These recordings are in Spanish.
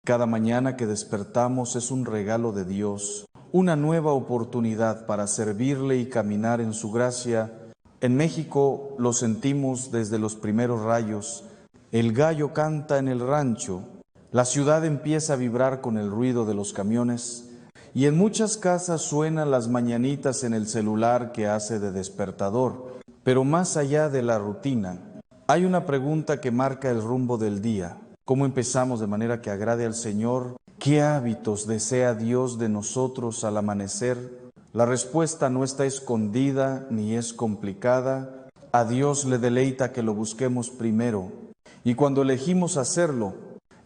Cada mañana que despertamos es un regalo de Dios, una nueva oportunidad para servirle y caminar en su gracia. En México lo sentimos desde los primeros rayos. El gallo canta en el rancho, la ciudad empieza a vibrar con el ruido de los camiones y en muchas casas suenan las mañanitas en el celular que hace de despertador. Pero más allá de la rutina, hay una pregunta que marca el rumbo del día. ¿Cómo empezamos de manera que agrade al Señor? ¿Qué hábitos desea Dios de nosotros al amanecer? La respuesta no está escondida ni es complicada. A Dios le deleita que lo busquemos primero. Y cuando elegimos hacerlo,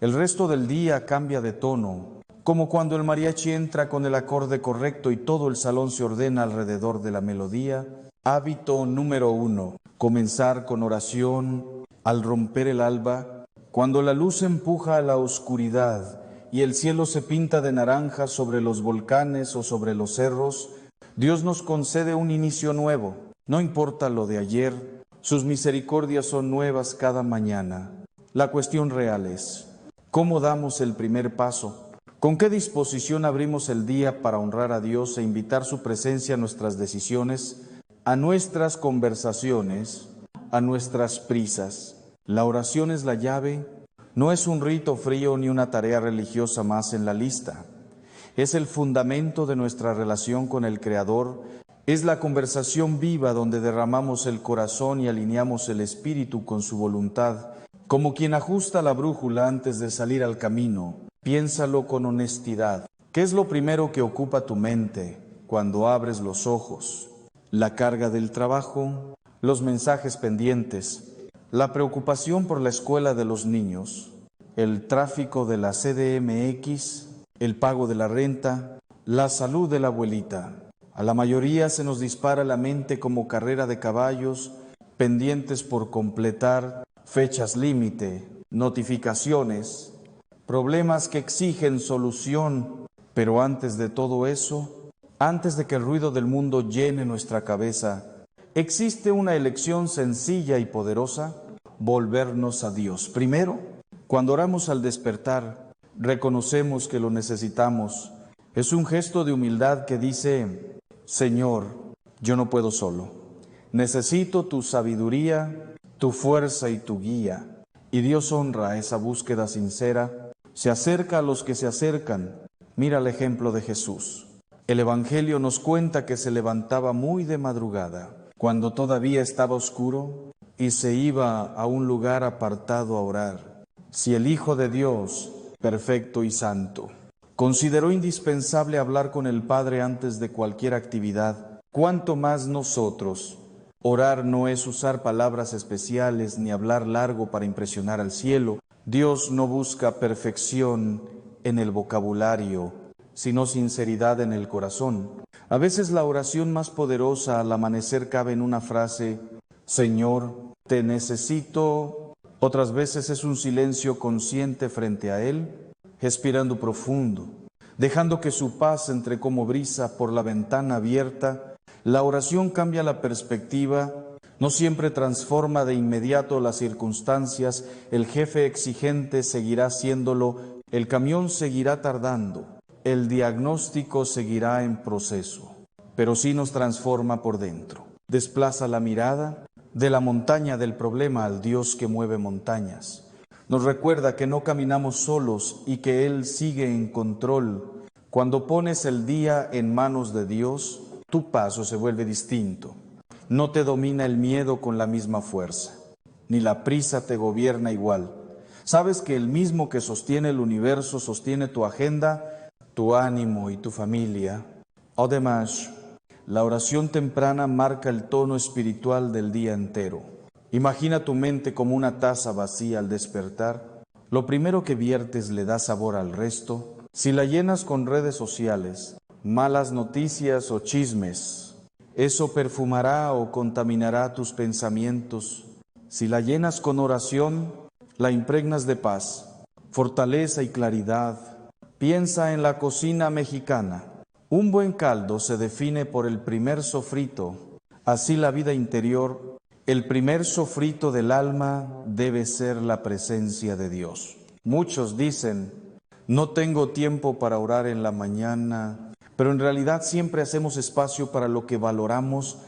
el resto del día cambia de tono, como cuando el mariachi entra con el acorde correcto y todo el salón se ordena alrededor de la melodía. Hábito número 1, comenzar con oración al romper el alba. Cuando la luz empuja a la oscuridad y el cielo se pinta de naranja sobre los volcanes o sobre los cerros, Dios nos concede un inicio nuevo. No importa lo de ayer, sus misericordias son nuevas cada mañana. La cuestión real es, ¿cómo damos el primer paso? ¿Con qué disposición abrimos el día para honrar a Dios e invitar su presencia a nuestras decisiones, a nuestras conversaciones, a nuestras prisas? La oración es la llave, no es un rito frío ni una tarea religiosa más en la lista. Es el fundamento de nuestra relación con el Creador, es la conversación viva donde derramamos el corazón y alineamos el espíritu con su voluntad. Como quien ajusta la brújula antes de salir al camino, piénsalo con honestidad. ¿Qué es lo primero que ocupa tu mente cuando abres los ojos? ¿La carga del trabajo? ¿Los mensajes pendientes? ¿La preocupación por la escuela de los niños? ¿El tráfico de la CDMX? ¿El pago de la renta? ¿La salud de la abuelita? A la mayoría se nos dispara la mente como carrera de caballos, pendientes por completar, fechas límite, notificaciones, problemas que exigen solución. Pero antes de todo eso, antes de que el ruido del mundo llene nuestra cabeza, existe una elección sencilla y poderosa: volvernos a Dios. Primero, cuando oramos al despertar, reconocemos que lo necesitamos. Es un gesto de humildad que dice: Señor, yo no puedo solo. Necesito tu sabiduría, tu fuerza y tu guía. Y Dios honra esa búsqueda sincera. Se acerca a los que se acercan. Mira el ejemplo de Jesús. El Evangelio nos cuenta que se levantaba muy de madrugada, cuando todavía estaba oscuro, y se iba a un lugar apartado a orar. Si el Hijo de Dios, perfecto y santo, consideró indispensable hablar con el Padre antes de cualquier actividad, ¿cuánto más nosotros? Orar no es usar palabras especiales ni hablar largo para impresionar al cielo. Dios no busca perfección en el vocabulario, sino sinceridad en el corazón. A veces la oración más poderosa al amanecer cabe en una frase: Señor, te necesito. Otras veces es un silencio consciente frente a Él, respirando profundo, dejando que su paz entre como brisa por la ventana abierta. La oración cambia la perspectiva, no siempre transforma de inmediato las circunstancias. El jefe exigente seguirá haciéndolo, el camión seguirá tardando, el diagnóstico seguirá en proceso, pero sí nos transforma por dentro. Desplaza la mirada de la montaña del problema al Dios que mueve montañas. Nos recuerda que no caminamos solos y que Él sigue en control. Cuando pones el día en manos de Dios, tu paso se vuelve distinto. No te domina el miedo con la misma fuerza, ni la prisa te gobierna igual. Sabes que el mismo que sostiene el universo sostiene tu agenda, tu ánimo y tu familia. Además, la oración temprana marca el tono espiritual del día entero. Imagina tu mente como una taza vacía al despertar. Lo primero que viertes le da sabor al resto. Si la llenas con redes sociales, malas noticias o chismes, eso perfumará o contaminará tus pensamientos. Si la llenas con oración, la impregnas de paz, fortaleza y claridad. Piensa en la cocina mexicana. Un buen caldo se define por el primer sofrito. Así la vida interior, el primer sofrito del alma debe ser la presencia de Dios. Muchos dicen: No tengo tiempo para orar en la mañana, pero en realidad siempre hacemos espacio para lo que valoramos.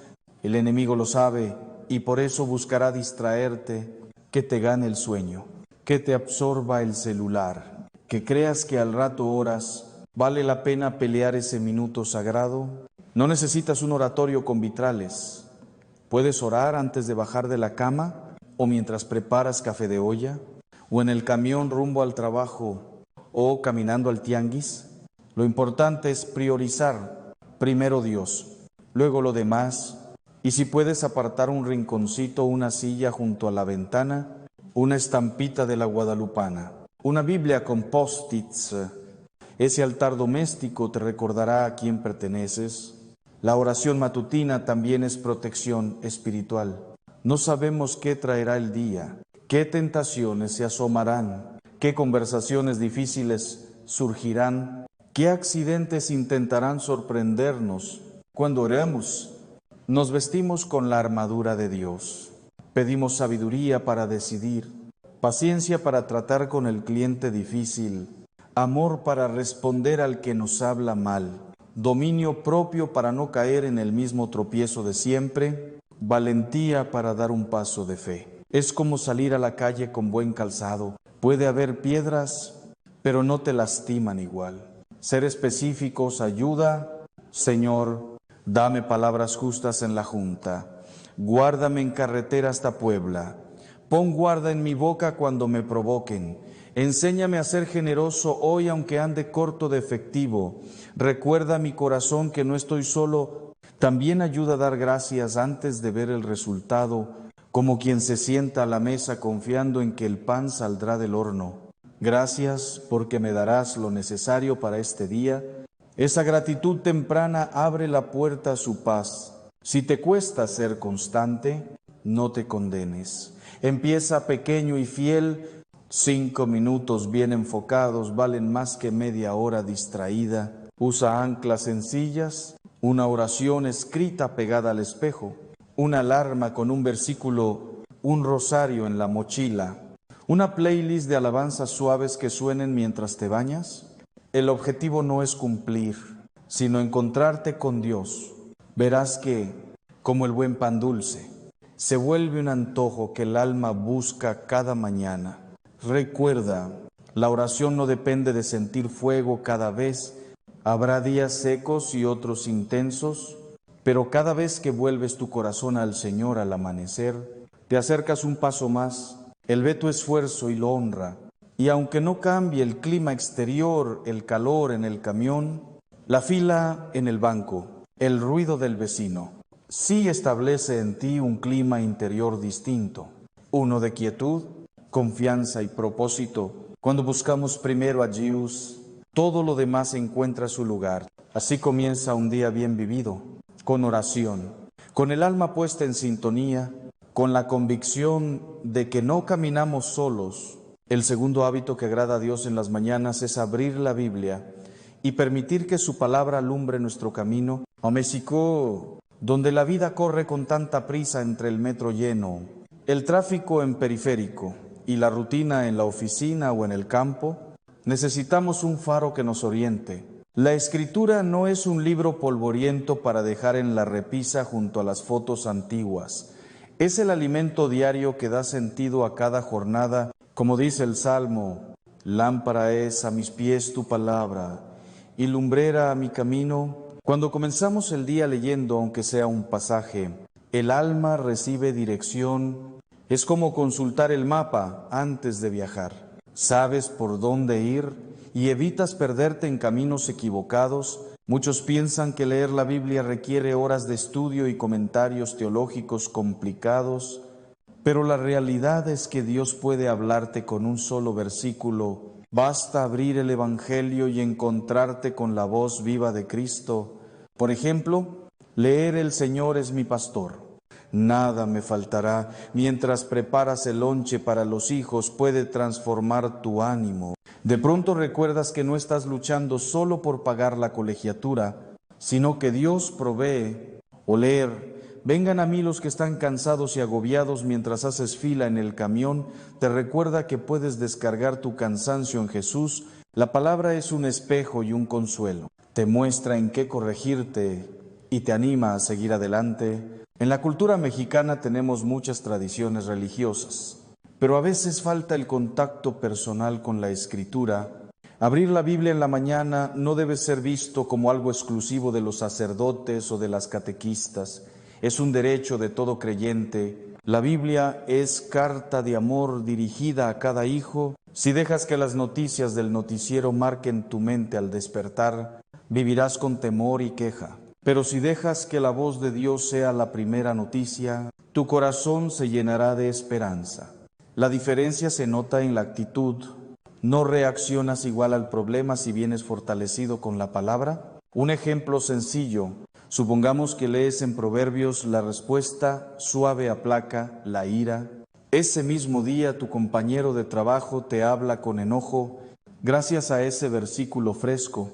El enemigo lo sabe y por eso buscará distraerte, que te gane el sueño, que te absorba el celular, que creas que al rato oras. ¿Vale la pena pelear ese minuto sagrado? No necesitas un oratorio con vitrales. Puedes orar antes de bajar de la cama, o mientras preparas café de olla, o en el camión rumbo al trabajo, o caminando al tianguis. Lo importante es priorizar primero Dios, luego lo demás, y si puedes apartar un rinconcito, una silla junto a la ventana, una estampita de la Guadalupana, una Biblia con post-its. Ese altar doméstico te recordará a quién perteneces. La oración matutina también es protección espiritual. No sabemos qué traerá el día, qué tentaciones se asomarán, qué conversaciones difíciles surgirán, qué accidentes intentarán sorprendernos. Cuando oramos, nos vestimos con la armadura de Dios. Pedimos sabiduría para decidir, paciencia para tratar con el cliente difícil, amor para responder al que nos habla mal, dominio propio para no caer en el mismo tropiezo de siempre, valentía para dar un paso de fe. Es como salir a la calle con buen calzado. Puede haber piedras, pero no te lastiman igual. Ser específicos ayuda. Señor, dame palabras justas en la junta. Guárdame en carretera hasta Puebla. Pon guarda en mi boca cuando me provoquen. Enséñame a ser generoso hoy aunque ande corto de efectivo. Recuerda mi corazón que no estoy solo. También ayuda a dar gracias antes de ver el resultado, como quien se sienta a la mesa confiando en que el pan saldrá del horno. Gracias porque me darás lo necesario para este día. Esa gratitud temprana abre la puerta a su paz. Si te cuesta ser constante, no te condenes. Empieza pequeño y fiel. 5 minutos bien enfocados valen más que media hora distraída. Usa anclas sencillas, una oración escrita pegada al espejo, una alarma con un versículo, un rosario en la mochila, una playlist de alabanzas suaves que suenen mientras te bañas. El objetivo no es cumplir, sino encontrarte con Dios. Verás que, como el buen pan dulce, se vuelve un antojo que el alma busca cada mañana. Recuerda, la oración no depende de sentir fuego cada vez. Habrá días secos y otros intensos, pero cada vez que vuelves tu corazón al Señor al amanecer, te acercas un paso más. Él ve tu esfuerzo y lo honra. Y aunque no cambie el clima exterior, el calor en el camión, la fila en el banco, el ruido del vecino, sí establece en ti un clima interior distinto, uno de quietud, confianza y propósito. Cuando buscamos primero a Dios, todo lo demás encuentra su lugar. Así comienza un día bien vivido, con oración, con el alma puesta en sintonía, con la convicción de que no caminamos solos. El segundo hábito que agrada a Dios en las mañanas es abrir la Biblia y permitir que su palabra alumbre nuestro camino. A México, donde la vida corre con tanta prisa entre el metro lleno, el tráfico en periférico y la rutina en la oficina o en el campo, necesitamos un faro que nos oriente. La Escritura no es un libro polvoriento para dejar en la repisa junto a las fotos antiguas. Es el alimento diario que da sentido a cada jornada, como dice el Salmo: lámpara es a mis pies tu palabra y lumbrera a mi camino. Cuando comenzamos el día leyendo, aunque sea un pasaje, el alma recibe dirección. Es como consultar el mapa antes de viajar. Sabes por dónde ir y evitas perderte en caminos equivocados. Muchos piensan que leer la Biblia requiere horas de estudio y comentarios teológicos complicados, pero la realidad es que Dios puede hablarte con un solo versículo. Basta abrir el Evangelio y encontrarte con la voz viva de Cristo. Por ejemplo, leer "El Señor es mi pastor, nada me faltará", mientras preparas el lonche para los hijos, puede transformar tu ánimo. De pronto recuerdas que no estás luchando solo por pagar la colegiatura, sino que Dios provee. O leer "Vengan a mí los que están cansados y agobiados", mientras haces fila en el camión, te recuerda que puedes descargar tu cansancio en Jesús La palabra es un espejo y un consuelo. Te muestra en qué corregirte y te anima a seguir adelante. En la cultura mexicana tenemos muchas tradiciones religiosas, pero a veces falta el contacto personal con la Escritura. Abrir la Biblia en la mañana no debe ser visto como algo exclusivo de los sacerdotes o de las catequistas. Es un derecho de todo creyente. La Biblia es carta de amor dirigida a cada hijo. Si dejas que las noticias del noticiero marquen tu mente al despertar, vivirás con temor y queja. Pero si dejas que la voz de Dios sea la primera noticia, tu corazón se llenará de esperanza. La diferencia se nota en la actitud. ¿No reaccionas igual al problema si vienes fortalecido con la palabra? Un ejemplo sencillo. Supongamos que lees en Proverbios la respuesta: suave aplaca la ira. Ese mismo día tu compañero de trabajo te habla con enojo. Gracias a ese versículo fresco,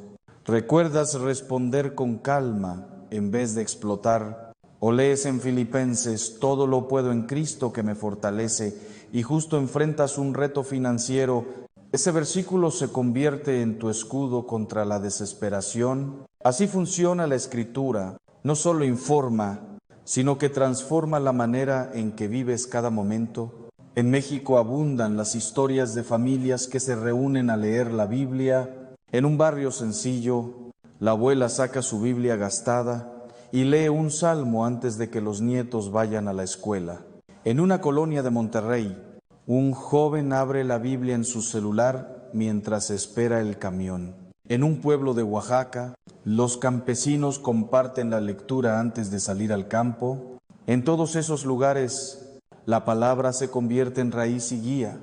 recuerdas responder con calma en vez de explotar. O lees en Filipenses: todo lo puedo en Cristo que me fortalece, y justo enfrentas un reto financiero. Ese versículo se convierte en tu escudo contra la desesperación. Así funciona la Escritura. No solo informa, sino que transforma la manera en que vives cada momento. En México abundan las historias de familias que se reúnen a leer la Biblia. En un barrio sencillo, la abuela saca su Biblia gastada y lee un salmo antes de que los nietos vayan a la escuela. En una colonia de Monterrey, un joven abre la Biblia en su celular mientras espera el camión. En un pueblo de Oaxaca, los campesinos comparten la lectura antes de salir al campo. En todos esos lugares, la palabra se convierte en raíz y guía.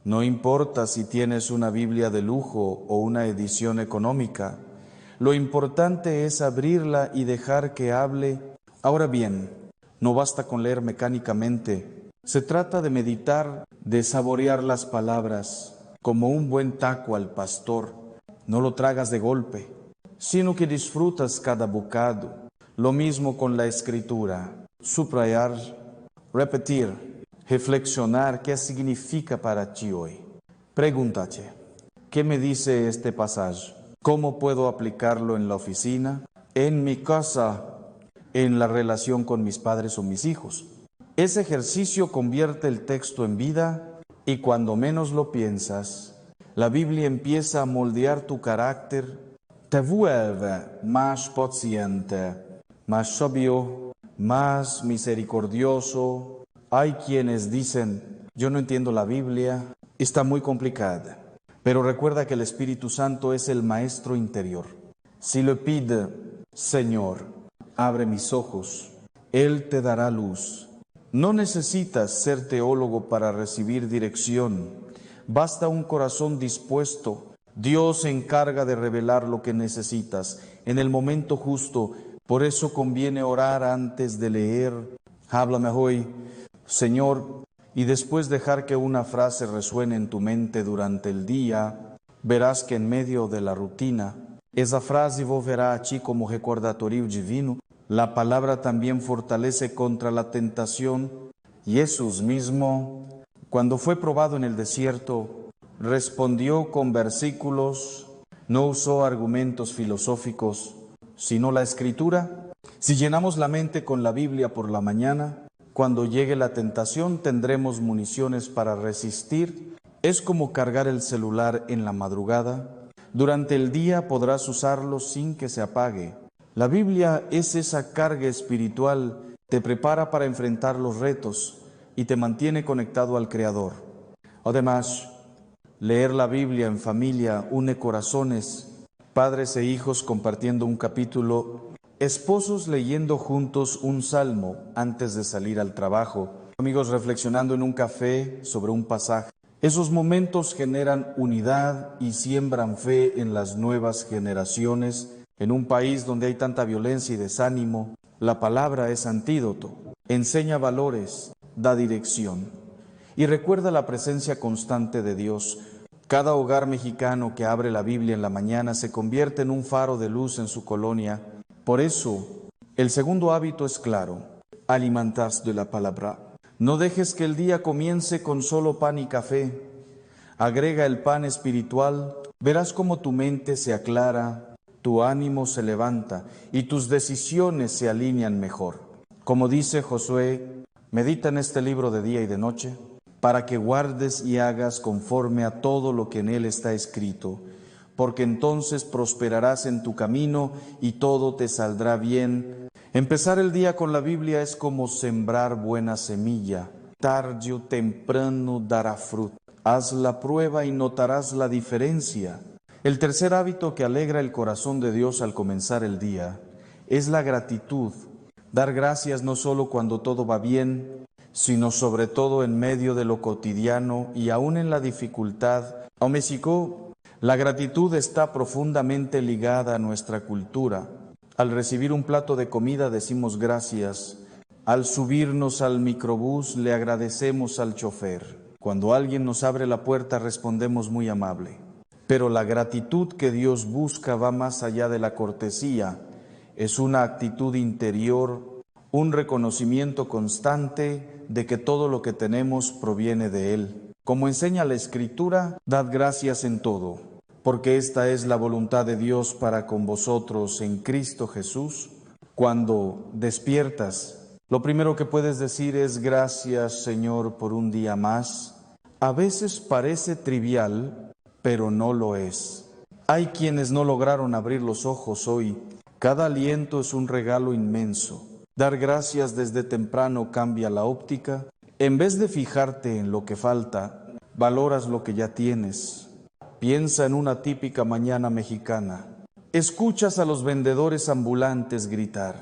No importa si tienes una Biblia de lujo o una edición económica, lo importante es abrirla y dejar que hable. Ahora bien, no basta con leer mecánicamente. Se trata de meditar, de saborear las palabras, como un buen taco al pastor. No lo tragas de golpe, sino que disfrutas cada bocado. Lo mismo con la Escritura. Subrayar, repetir, reflexionar qué significa para ti hoy. Pregúntate, ¿qué me dice este pasaje? ¿Cómo puedo aplicarlo en la oficina, en mi casa, en la relación con mis padres o mis hijos? Ese ejercicio convierte el texto en vida y cuando menos lo piensas, la Biblia empieza a moldear tu carácter, te vuelve más paciente, más sabio, más misericordioso. Hay quienes dicen: yo no entiendo la Biblia, está muy complicada. Pero recuerda que el Espíritu Santo es el maestro interior. Si le pide: Señor, abre mis ojos, Él te dará luz. No necesitas ser teólogo para recibir dirección. Basta un corazón dispuesto. Dios se encarga de revelar lo que necesitas en el momento justo. Por eso conviene orar antes de leer. Háblame hoy, Señor, y después dejar que una frase resuene en tu mente durante el día. Verás que en medio de la rutina, esa frase volverá a ti como recordatorio divino. La palabra también fortalece contra la tentación. Jesús mismo, cuando fue probado en el desierto, respondió con versículos, no usó argumentos filosóficos, sino la Escritura. Si llenamos la mente con la Biblia por la mañana, cuando llegue la tentación tendremos municiones para resistir. Es como cargar el celular en la madrugada. Durante el día podrás usarlo sin que se apague. La Biblia es esa carga espiritual, te prepara para enfrentar los retos y te mantiene conectado al Creador. Además, leer la Biblia en familia une corazones, padres e hijos compartiendo un capítulo, esposos leyendo juntos un salmo antes de salir al trabajo, amigos reflexionando en un café sobre un pasaje. Esos momentos generan unidad y siembran fe en las nuevas generaciones. En un país donde hay tanta violencia y desánimo, la palabra es antídoto, enseña valores, da dirección y recuerda la presencia constante de Dios. Cada hogar mexicano que abre la Biblia en la mañana se convierte en un faro de luz en su colonia. Por eso, el segundo hábito es claro: alimentarse de la palabra. No dejes que el día comience con solo pan y café. Agrega el pan espiritual, Verás cómo tu mente se aclara, tu ánimo se levanta y tus decisiones se alinean mejor. Como dice Josué, medita en este libro de día y de noche, para que guardes y hagas conforme a todo lo que en él está escrito, porque entonces prosperarás en tu camino y todo te saldrá bien. Empezar el día con la Biblia es como sembrar buena semilla. Tarde o temprano dará fruto. Haz la prueba y notarás la diferencia. El tercer hábito que alegra el corazón de Dios al comenzar el día es la gratitud. Dar gracias no solo cuando todo va bien, sino sobre todo en medio de lo cotidiano y aún en la dificultad. En México, la gratitud está profundamente ligada a nuestra cultura. Al recibir un plato de comida decimos gracias. Al subirnos al microbús le agradecemos al chofer. Cuando alguien nos abre la puerta respondemos muy amable. Pero la gratitud que Dios busca va más allá de la cortesía. Es una actitud interior, un reconocimiento constante de que todo lo que tenemos proviene de Él. Como enseña la Escritura, dad gracias en todo, porque esta es la voluntad de Dios para con vosotros en Cristo Jesús. Cuando despiertas, lo primero que puedes decir es gracias, Señor, por un día más. A veces parece trivial, pero no lo es. Hay quienes no lograron abrir los ojos hoy. Cada aliento es un regalo inmenso. Dar gracias desde temprano cambia la óptica. En vez de fijarte en lo que falta, valoras lo que ya tienes. Piensa en una típica mañana mexicana. Escuchas a los vendedores ambulantes gritar,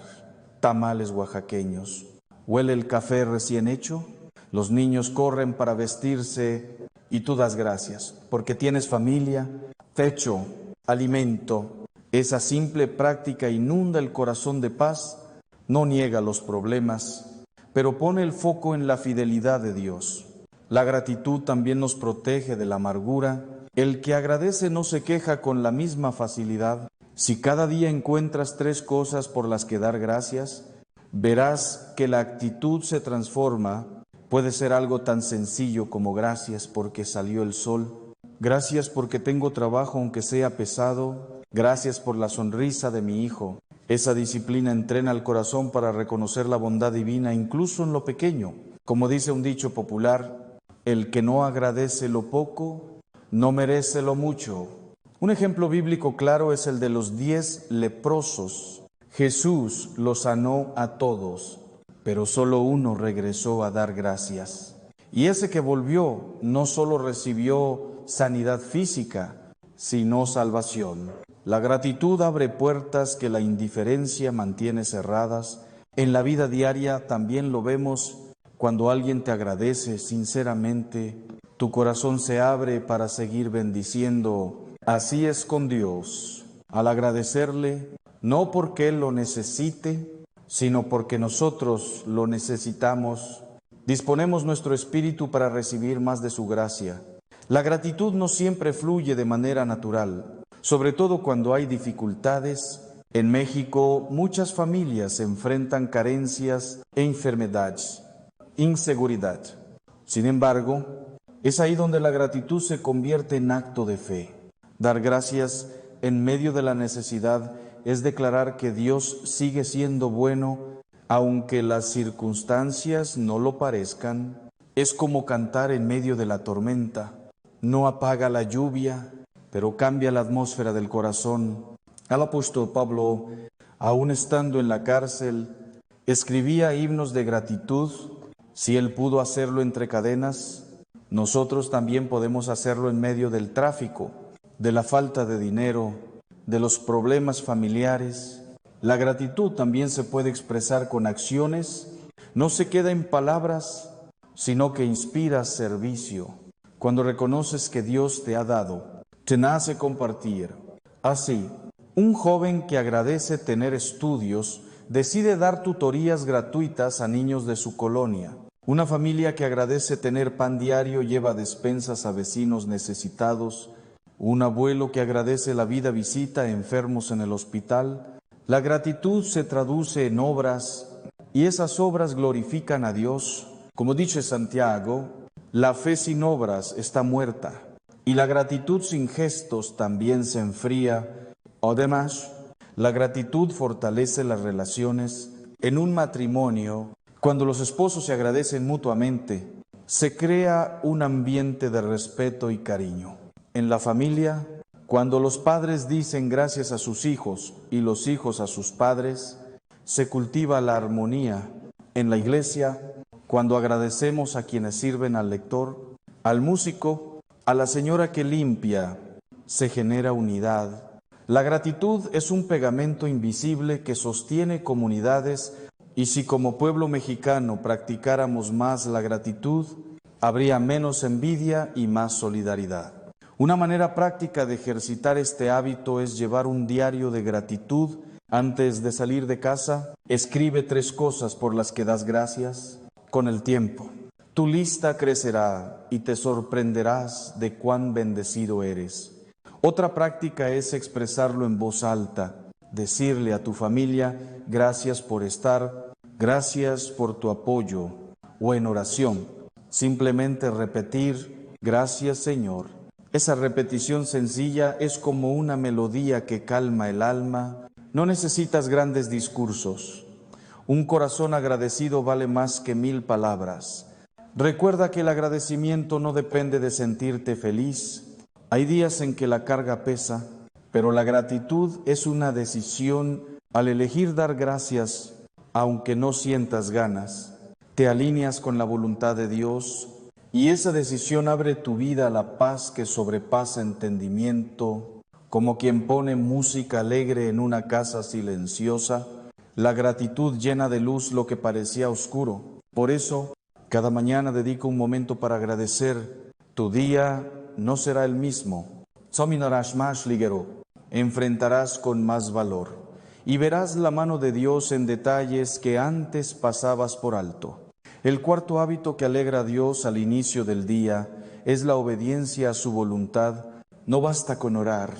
tamales oaxaqueños. Huele el café recién hecho. Los niños corren para vestirse y tú das gracias porque tienes familia, techo, alimento. Esa simple práctica inunda el corazón de paz, no niega los problemas, pero pone el foco en la fidelidad de Dios. La gratitud también nos protege de la amargura. El que agradece no se queja con la misma facilidad. Si cada día encuentras 3 cosas por las que dar gracias, verás que la actitud se transforma. Puede ser algo tan sencillo como gracias porque salió el sol, gracias porque tengo trabajo aunque sea pesado, gracias por la sonrisa de mi hijo. Esa disciplina entrena el corazón para reconocer la bondad divina incluso en lo pequeño. Como dice un dicho popular, el que no agradece lo poco, no merece lo mucho. Un ejemplo bíblico claro es el de los 10 leprosos. Jesús los sanó a todos, pero solo uno regresó a dar gracias. Y ese que volvió no solo recibió sanidad física, sino salvación. La gratitud abre puertas que la indiferencia mantiene cerradas. En la vida diaria también lo vemos cuando alguien te agradece sinceramente. Tu corazón se abre para seguir bendiciendo. Así es con Dios. Al agradecerle, no porque Él lo necesite, sino porque nosotros lo necesitamos, disponemos nuestro espíritu para recibir más de su gracia. La gratitud no siempre fluye de manera natural, sobre todo cuando hay dificultades. En México, muchas familias enfrentan carencias e enfermedades, inseguridad. Sin embargo, es ahí donde la gratitud se convierte en acto de fe. Dar gracias en medio de la necesidad es declarar que Dios sigue siendo bueno, aunque las circunstancias no lo parezcan. Es como cantar en medio de la tormenta. No apaga la lluvia, pero cambia la atmósfera del corazón. El apóstol Pablo, aún estando en la cárcel, escribía himnos de gratitud. Si él pudo hacerlo entre cadenas, nosotros también podemos hacerlo en medio del tráfico, de la falta de dinero, de los problemas familiares. La gratitud también se puede expresar con acciones. No se queda en palabras, sino que inspira servicio. Cuando reconoces que Dios te ha dado, te nace compartir. Así, un joven que agradece tener estudios decide dar tutorías gratuitas a niños de su colonia. Una familia que agradece tener pan diario lleva despensas a vecinos necesitados. Un abuelo que agradece la vida visita a enfermos en el hospital. La gratitud se traduce en obras y esas obras glorifican a Dios. Como dice Santiago, la fe sin obras está muerta. y la gratitud sin gestos también se enfría. Además, la gratitud fortalece las relaciones. En un matrimonio, cuando los esposos se agradecen mutuamente, se crea un ambiente de respeto y cariño. En la familia, cuando los padres dicen gracias a sus hijos y los hijos a sus padres, se cultiva la armonía. En la iglesia, cuando agradecemos a quienes sirven al lector, al músico, a la señora que limpia, se genera unidad. La gratitud es un pegamento invisible que sostiene comunidades, y si como pueblo mexicano practicáramos más la gratitud, habría menos envidia y más solidaridad. Una manera práctica de ejercitar este hábito es llevar un diario de gratitud. Antes de salir de casa, escribe 3 cosas por las que das gracias. Con el tiempo, tu lista crecerá y te sorprenderás de cuán bendecido eres. Otra práctica es expresarlo en voz alta, decirle a tu familia, gracias por estar, gracias por tu apoyo, o en oración, simplemente repetir, gracias Señor. Esa repetición sencilla es como una melodía que calma el alma. No necesitas grandes discursos. Un corazón agradecido vale más que 1000 palabras. Recuerda que el agradecimiento no depende de sentirte feliz. Hay días en que la carga pesa, pero la gratitud es una decisión. Al elegir dar gracias, aunque no sientas ganas, te alineas con la voluntad de Dios, y esa decisión abre tu vida a la paz que sobrepasa entendimiento. Como quien pone música alegre en una casa silenciosa, la gratitud llena de luz lo que parecía oscuro. Por eso, cada mañana dedica un momento para agradecer. Tu día no será el mismo. Enfrentarás con más valor y verás la mano de Dios en detalles que antes pasabas por alto. El cuarto hábito que alegra a Dios al inicio del día es la obediencia a su voluntad. No basta con orar,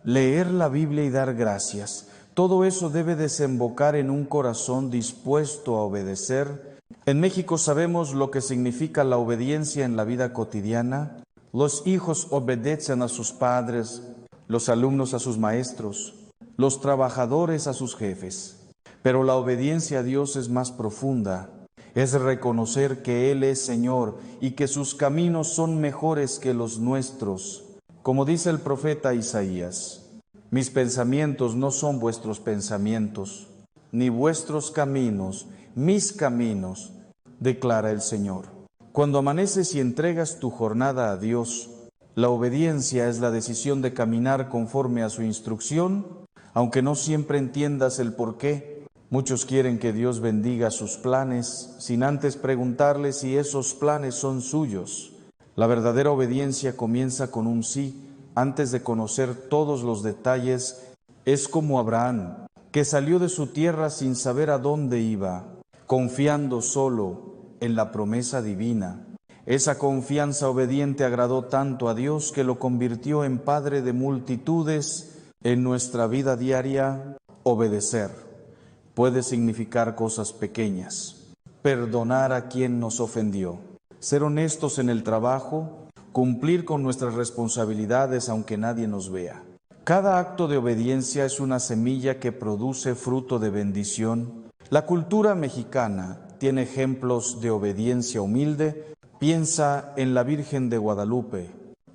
leer la Biblia y dar gracias. Todo eso debe desembocar en un corazón dispuesto a obedecer. En México sabemos lo que significa la obediencia en la vida cotidiana. Los hijos obedecen a sus padres, los alumnos a sus maestros, los trabajadores a sus jefes. Pero la obediencia a Dios es más profunda. Es reconocer que Él es Señor y que sus caminos son mejores que los nuestros. Como dice el profeta Isaías, mis pensamientos no son vuestros pensamientos, ni vuestros caminos, mis caminos, declara el Señor. Cuando amaneces y entregas tu jornada a Dios, la obediencia es la decisión de caminar conforme a su instrucción, aunque no siempre entiendas el porqué. Muchos quieren que Dios bendiga sus planes sin antes preguntarle si esos planes son suyos. La verdadera obediencia comienza con un sí. Antes de conocer todos los detalles, es como Abraham, que salió de su tierra sin saber a dónde iba, confiando solo en la promesa divina. Esa confianza obediente agradó tanto a Dios que lo convirtió en padre de multitudes. En nuestra vida diaria, obedecer puede significar cosas pequeñas: perdonar a quien nos ofendió, ser honestos en el trabajo, cumplir con nuestras responsabilidades aunque nadie nos vea. Cada acto de obediencia es una semilla que produce fruto de bendición. La cultura mexicana tiene ejemplos de obediencia humilde. Piensa en la Virgen de Guadalupe,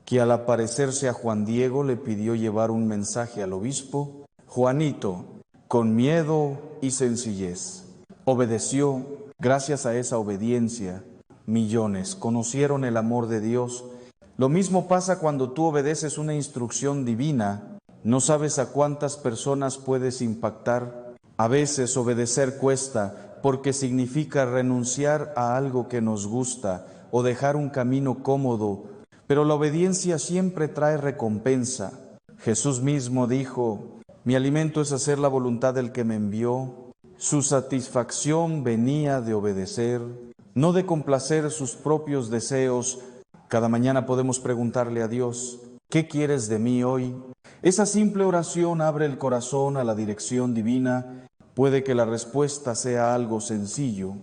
que al aparecerse a Juan Diego le pidió llevar un mensaje al obispo. Juanito, con miedo y sencillez, obedeció. Gracias a esa obediencia, millones conocieron el amor de Dios. Lo mismo pasa cuando tú obedeces una instrucción divina. No sabes a cuántas personas puedes impactar. A veces obedecer cuesta porque significa renunciar a algo que nos gusta o dejar un camino cómodo, pero la obediencia siempre trae recompensa. Jesús mismo dijo: mi alimento es hacer la voluntad del que me envió. Su satisfacción venía de obedecer, no de complacer sus propios deseos. Cada mañana podemos preguntarle a Dios: ¿qué quieres de mí hoy? Esa simple oración abre el corazón a la dirección divina. Puede que la respuesta sea algo sencillo,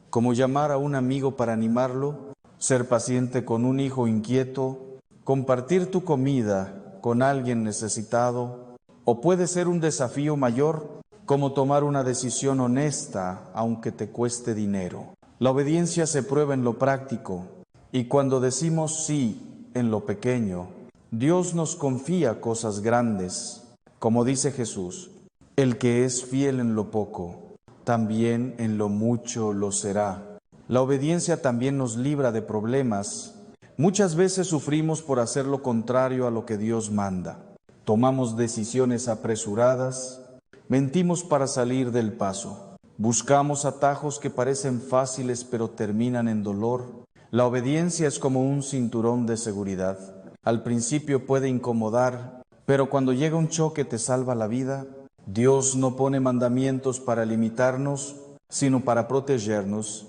como llamar a un amigo para animarlo, ser paciente con un hijo inquieto, compartir tu comida con alguien necesitado, o puede ser un desafío mayor, como tomar una decisión honesta, aunque te cueste dinero. La obediencia se prueba en lo práctico, y cuando decimos sí en lo pequeño, Dios nos confía cosas grandes. Como dice Jesús, el que es fiel en lo poco, también en lo mucho lo será. La obediencia también nos libra de problemas. Muchas veces sufrimos por hacer lo contrario a lo que Dios manda. Tomamos decisiones apresuradas, mentimos para salir del paso. Buscamos atajos que parecen fáciles pero terminan en dolor. La obediencia es como un cinturón de seguridad. Al principio puede incomodar, pero cuando llega un choque te salva la vida. Dios no pone mandamientos para limitarnos, sino para protegernos.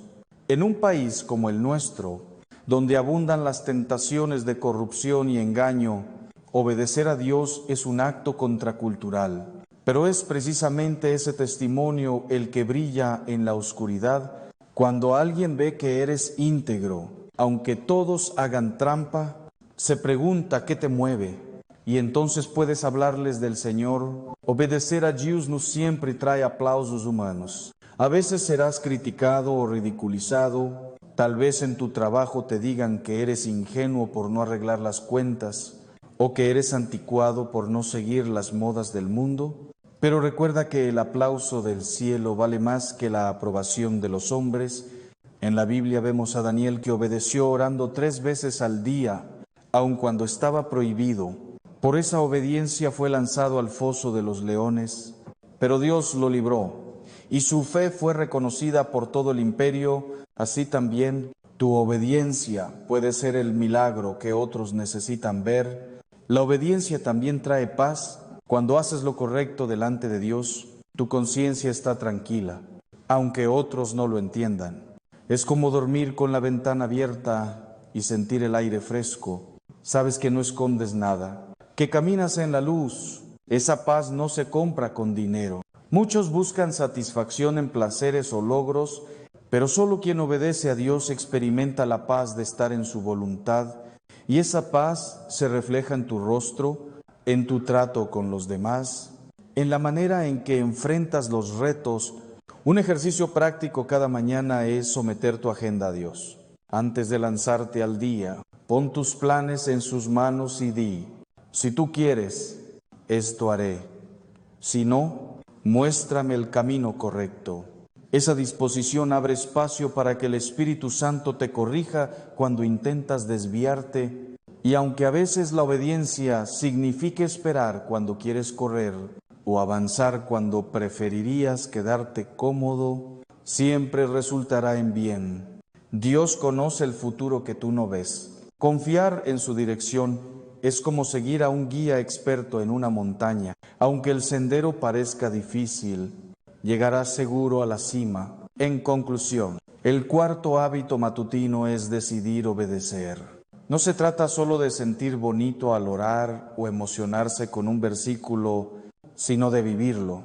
En un país como el nuestro, donde abundan las tentaciones de corrupción y engaño, obedecer a Dios es un acto contracultural. Pero es precisamente ese testimonio el que brilla en la oscuridad cuando alguien ve que eres íntegro. Aunque todos hagan trampa, se pregunta qué te mueve, y entonces puedes hablarles del Señor. Obedecer a Dios no siempre trae aplausos humanos. A veces serás criticado o ridiculizado. Tal vez en tu trabajo te digan que eres ingenuo por no arreglar las cuentas, o que eres anticuado por no seguir las modas del mundo. Pero recuerda que el aplauso del cielo vale más que la aprobación de los hombres. En la Biblia vemos a Daniel que obedeció orando 3 veces al día, aun cuando estaba prohibido. Por esa obediencia fue lanzado al foso de los leones, pero Dios lo libró, y su fe fue reconocida por todo el imperio. Así también tu obediencia puede ser el milagro que otros necesitan ver. La obediencia también trae paz. Cuando haces lo correcto delante de Dios, tu conciencia está tranquila, aunque otros no lo entiendan. Es como dormir con la ventana abierta y sentir el aire fresco. Sabes que no escondes nada, que caminas en la luz. Esa paz no se compra con dinero. Muchos buscan satisfacción en placeres o logros, pero solo quien obedece a Dios experimenta la paz de estar en su voluntad, y esa paz se refleja en tu rostro, en tu trato con los demás, en la manera en que enfrentas los retos. Un ejercicio práctico cada mañana es someter tu agenda a Dios. Antes de lanzarte al día, pon tus planes en sus manos y di: si tú quieres, esto haré. Si no, muéstrame el camino correcto. Esa disposición abre espacio para que el Espíritu Santo te corrija cuando intentas desviarte. Y aunque a veces la obediencia signifique esperar cuando quieres correr o avanzar cuando preferirías quedarte cómodo, siempre resultará en bien. Dios conoce el futuro que tú no ves. Confiar en su dirección es como seguir a un guía experto en una montaña. Aunque el sendero parezca difícil, llegarás seguro a la cima. En conclusión, el cuarto hábito matutino es decidir obedecer. No se trata solo de sentir bonito al orar o emocionarse con un versículo, sino de vivirlo.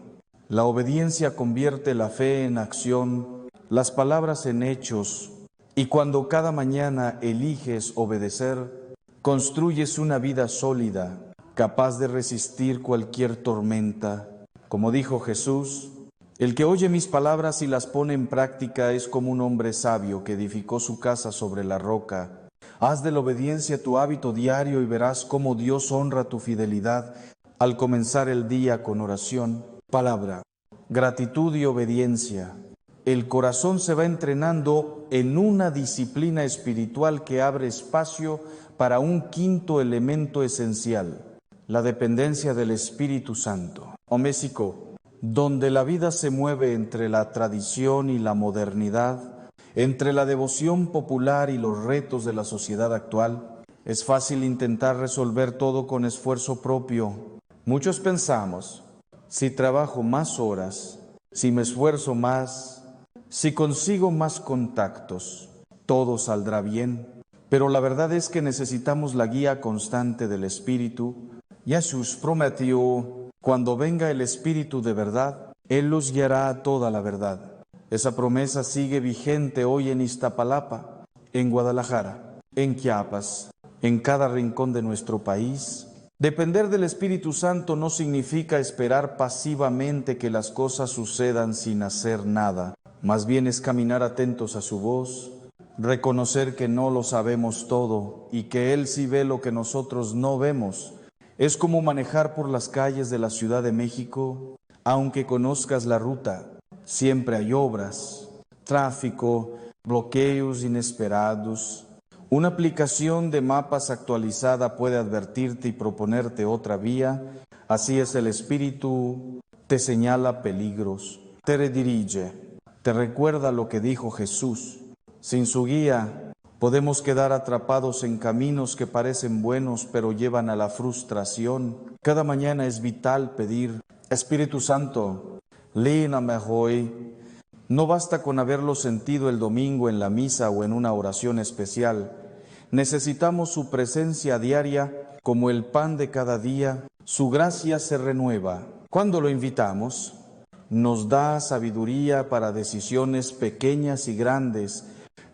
La obediencia convierte la fe en acción, las palabras en hechos, y cuando cada mañana eliges obedecer, construyes una vida sólida, capaz de resistir cualquier tormenta. Como dijo Jesús, el que oye mis palabras y las pone en práctica es como un hombre sabio que edificó su casa sobre la roca. Haz de la obediencia tu hábito diario y verás cómo Dios honra tu fidelidad al comenzar el día con oración, palabra, gratitud y obediencia. El corazón se va entrenando en una disciplina espiritual que abre espacio para un quinto elemento esencial, la dependencia del Espíritu Santo. En México, donde la vida se mueve entre la tradición y la modernidad, entre la devoción popular y los retos de la sociedad actual, es fácil intentar resolver todo con esfuerzo propio. Muchos pensamos, si trabajo más horas, si me esfuerzo más, si consigo más contactos, todo saldrá bien. Pero la verdad es que necesitamos la guía constante del Espíritu. Jesús prometió, cuando venga el Espíritu de verdad, Él los guiará a toda la verdad. Esa promesa sigue vigente hoy en Iztapalapa, en Guadalajara, en Chiapas, en cada rincón de nuestro país. Depender del Espíritu Santo no significa esperar pasivamente que las cosas sucedan sin hacer nada. Más bien es caminar atentos a su voz, reconocer que no lo sabemos todo y que Él sí ve lo que nosotros no vemos. Es como manejar por las calles de la Ciudad de México, aunque conozcas la ruta. Siempre hay obras, tráfico, bloqueos inesperados. Una aplicación de mapas actualizada puede advertirte y proponerte otra vía. Así es el Espíritu, te señala peligros, te redirige, te recuerda lo que dijo Jesús. Sin su guía, podemos quedar atrapados en caminos que parecen buenos, pero llevan a la frustración. Cada mañana es vital pedir: Espíritu Santo, lléname hoy. No basta con haberlo sentido el domingo en la misa o en una oración especial. Necesitamos su presencia diaria como el pan de cada día. Su gracia se renueva. Cuando lo invitamos, nos da sabiduría para decisiones pequeñas y grandes,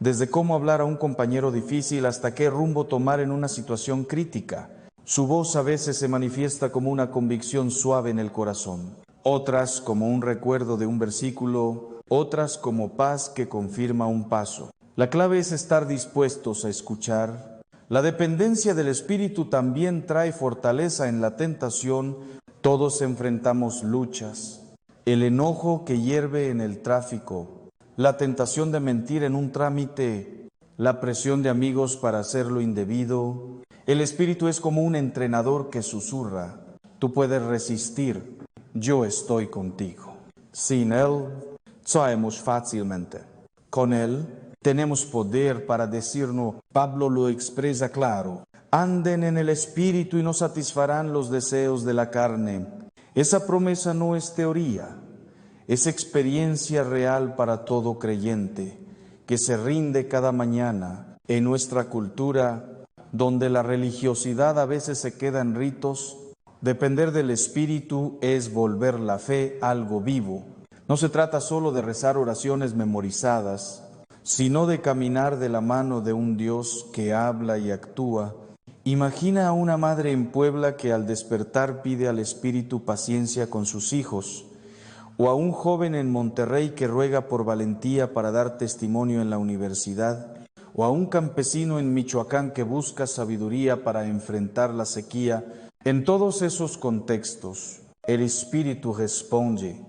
desde cómo hablar a un compañero difícil hasta qué rumbo tomar en una situación crítica. Su voz a veces se manifiesta como una convicción suave en el corazón, otras como un recuerdo de un versículo, otras como paz que confirma un paso. La clave es estar dispuestos a escuchar. La dependencia del Espíritu también trae fortaleza en la tentación. Todos enfrentamos luchas. El enojo que hierve en el tráfico, la tentación de mentir en un trámite, la presión de amigos para hacer lo indebido. El Espíritu es como un entrenador que susurra: tú puedes resistir, yo estoy contigo. Sin Él, caemos fácilmente. Con Él, tenemos poder para decirnos, Pablo lo expresa claro: anden en el Espíritu y no satisfarán los deseos de la carne. Esa promesa no es teoría, es experiencia real para todo creyente que se rinde cada mañana. En nuestra cultura, donde la religiosidad a veces se queda en ritos, depender del Espíritu es volver la fe algo vivo. No se trata solo de rezar oraciones memorizadas, sino de caminar de la mano de un Dios que habla y actúa. Imagina a una madre en Puebla que al despertar pide al Espíritu paciencia con sus hijos, o a un joven en Monterrey que ruega por valentía para dar testimonio en la universidad, o a un campesino en Michoacán que busca sabiduría para enfrentar la sequía. En todos esos contextos, el Espíritu responde,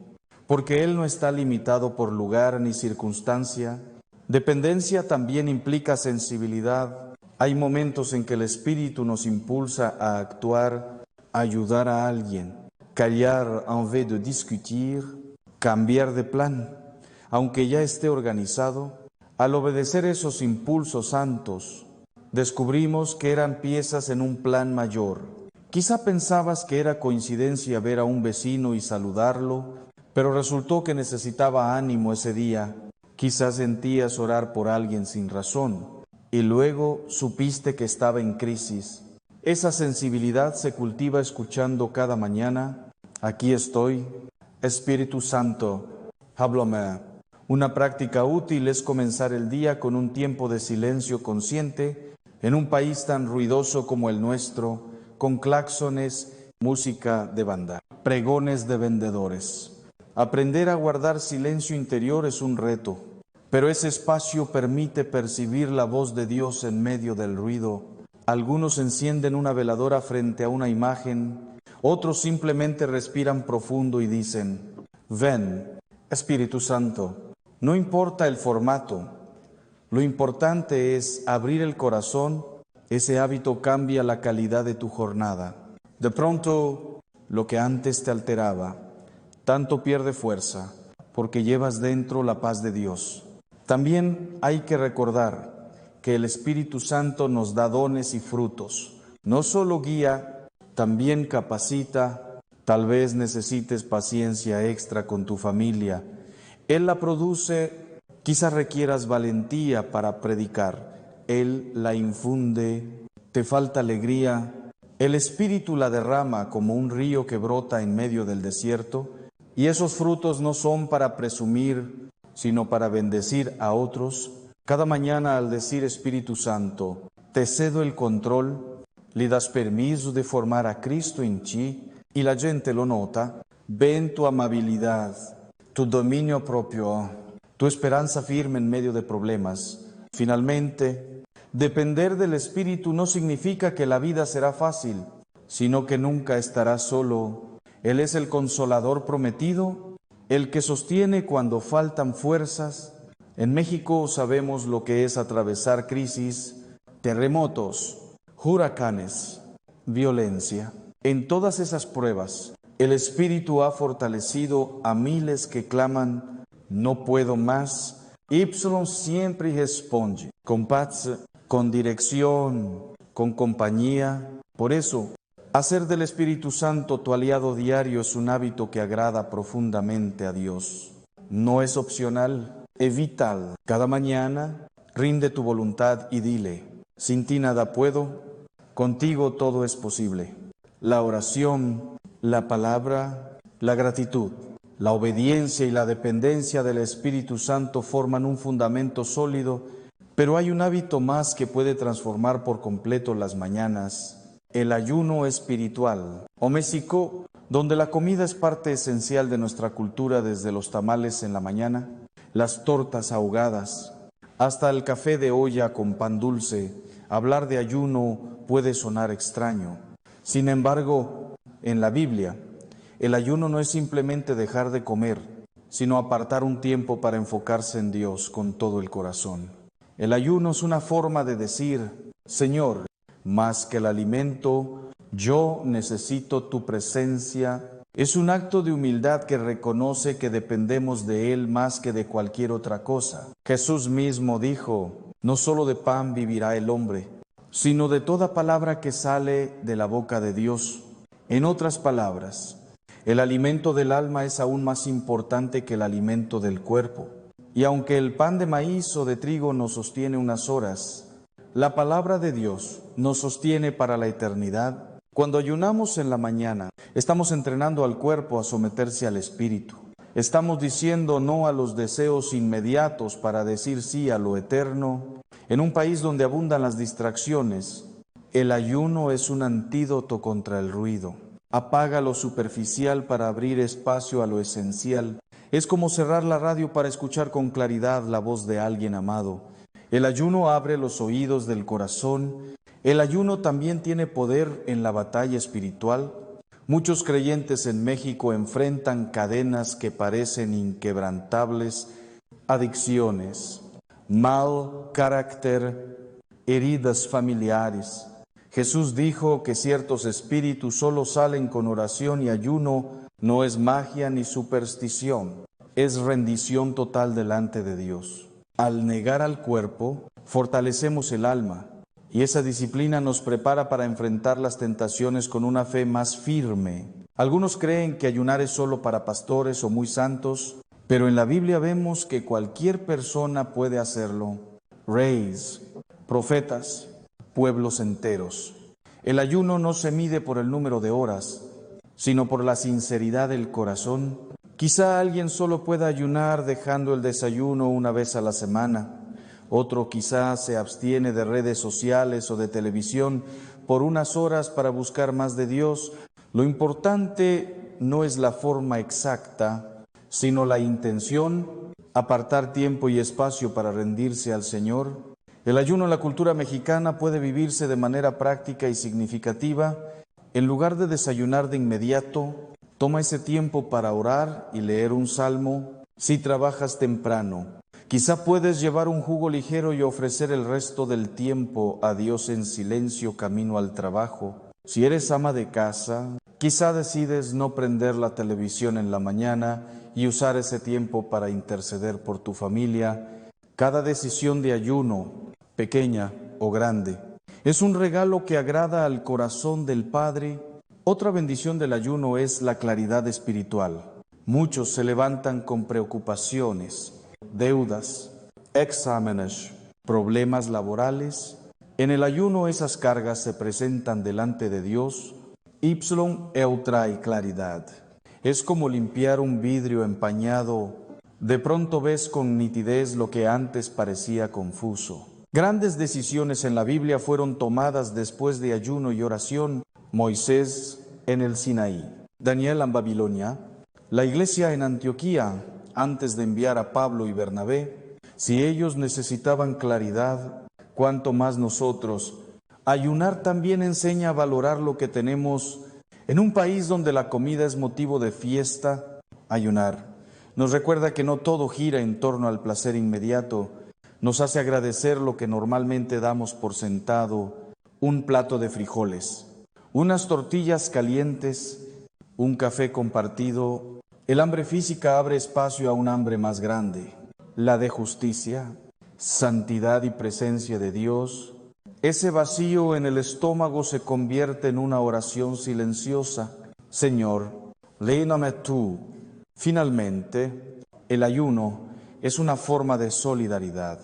porque Él no está limitado por lugar ni circunstancia. Dependencia también implica sensibilidad. Hay momentos en que el Espíritu nos impulsa a actuar, a ayudar a alguien, callar en vez de discutir, cambiar de plan, aunque ya esté organizado. Al obedecer esos impulsos santos, descubrimos que eran piezas en un plan mayor. Quizá pensabas que era coincidencia ver a un vecino y saludarlo, pero resultó que necesitaba ánimo ese día. Quizás sentías orar por alguien sin razón y luego supiste que estaba en crisis. Esa sensibilidad se cultiva escuchando cada mañana: aquí estoy, Espíritu Santo, háblame. Una práctica útil es comenzar el día con un tiempo de silencio consciente en un país tan ruidoso como el nuestro, con claxones, música de banda, pregones de vendedores. Aprender a guardar silencio interior es un reto, pero ese espacio permite percibir la voz de Dios en medio del ruido. Algunos encienden una veladora frente a una imagen, otros simplemente respiran profundo y dicen: ven, Espíritu Santo. No importa el formato, lo importante es abrir el corazón. Ese hábito cambia la calidad de tu jornada. De pronto, lo que antes te alteraba, tanto pierde fuerza, porque llevas dentro la paz de Dios. También hay que recordar que el Espíritu Santo nos da dones y frutos. No solo guía, también capacita. Tal vez necesites paciencia extra con tu familia. Él la produce. Quizás requieras valentía para predicar. Él la infunde. Te falta alegría. El Espíritu la derrama como un río que brota en medio del desierto. Y esos frutos no son para presumir, sino para bendecir a otros. Cada mañana al decir Espíritu Santo, te cedo el control, le das permiso de formar a Cristo en ti y la gente lo nota. Ven tu amabilidad, tu dominio propio, tu esperanza firme en medio de problemas. Finalmente, depender del Espíritu no significa que la vida será fácil, sino que nunca estarás solo. Él es el consolador prometido, el que sostiene cuando faltan fuerzas. En México sabemos lo que es atravesar crisis, terremotos, huracanes, violencia. En todas esas pruebas, el Espíritu ha fortalecido a miles que claman, no puedo más. Ypsilon siempre responde, con paz, con dirección, con compañía. Por eso, hacer del Espíritu Santo tu aliado diario es un hábito que agrada profundamente a Dios. No es opcional, es vital. Cada mañana, rinde tu voluntad y dile, sin ti nada puedo, contigo todo es posible. La oración, la palabra, la gratitud, la obediencia y la dependencia del Espíritu Santo forman un fundamento sólido, pero hay un hábito más que puede transformar por completo las mañanas: el ayuno espiritual. O México, donde la comida es parte esencial de nuestra cultura, desde los tamales en la mañana, las tortas ahogadas, hasta el café de olla con pan dulce. Hablar de ayuno puede sonar extraño. Sin embargo, en la Biblia, el ayuno no es simplemente dejar de comer, sino apartar un tiempo para enfocarse en Dios con todo el corazón. El ayuno es una forma de decir, Señor, más que el alimento, yo necesito tu presencia. Es un acto de humildad que reconoce que dependemos de Él más que de cualquier otra cosa. Jesús mismo dijo, no solo de pan vivirá el hombre, sino de toda palabra que sale de la boca de Dios. En otras palabras, el alimento del alma es aún más importante que el alimento del cuerpo. Y aunque el pan de maíz o de trigo nos sostiene unas horas, la palabra de Dios nos sostiene para la eternidad. Cuando ayunamos en la mañana, estamos entrenando al cuerpo a someterse al Espíritu. Estamos diciendo no a los deseos inmediatos para decir sí a lo eterno. En un país donde abundan las distracciones, el ayuno es un antídoto contra el ruido. Apaga lo superficial para abrir espacio a lo esencial. Es como cerrar la radio para escuchar con claridad la voz de alguien amado. El ayuno abre los oídos del corazón. El ayuno también tiene poder en la batalla espiritual. Muchos creyentes en México enfrentan cadenas que parecen inquebrantables, adicciones, mal carácter, heridas familiares. Jesús dijo que ciertos espíritus solo salen con oración y ayuno. No es magia ni superstición, es rendición total delante de Dios. Al negar al cuerpo, fortalecemos el alma, y esa disciplina nos prepara para enfrentar las tentaciones con una fe más firme. Algunos creen que ayunar es solo para pastores o muy santos, pero en la Biblia vemos que cualquier persona puede hacerlo. Reyes, profetas, pueblos enteros. El ayuno no se mide por el número de horas, sino por la sinceridad del corazón. Quizá alguien solo pueda ayunar dejando el desayuno una vez a la semana. Otro quizá se abstiene de redes sociales o de televisión por unas horas para buscar más de Dios. Lo importante no es la forma exacta, sino la intención, apartar tiempo y espacio para rendirse al Señor. El ayuno en la cultura mexicana puede vivirse de manera práctica y significativa. En lugar de desayunar de inmediato, toma ese tiempo para orar y leer un salmo. Si trabajas temprano, quizá puedes llevar un jugo ligero y ofrecer el resto del tiempo a Dios en silencio camino al trabajo. Si eres ama de casa, quizá decides no prender la televisión en la mañana y usar ese tiempo para interceder por tu familia. Cada decisión de ayuno, pequeña o grande, es un regalo que agrada al corazón del Padre. Otra bendición del ayuno es la claridad espiritual. Muchos se levantan con preocupaciones, deudas, exámenes, problemas laborales. En el ayuno esas cargas se presentan delante de Dios. Ypsilon trae claridad. Es como limpiar un vidrio empañado. De pronto ves con nitidez lo que antes parecía confuso. Grandes decisiones en la Biblia fueron tomadas después de ayuno y oración. Moisés en el Sinaí, Daniel en Babilonia, la iglesia en Antioquía antes de enviar a Pablo y Bernabé. Si ellos necesitaban claridad, cuánto más nosotros. Ayunar también enseña a valorar lo que tenemos. En un país donde la comida es motivo de fiesta, ayunar nos recuerda que no todo gira en torno al placer inmediato. Nos hace agradecer lo que normalmente damos por sentado: un plato de frijoles, unas tortillas calientes, un café compartido. El hambre física abre espacio a un hambre más grande, la de justicia, santidad y presencia de Dios. Ese vacío en el estómago se convierte en una oración silenciosa: Señor, lléname tú. Finalmente, el ayuno es una forma de solidaridad.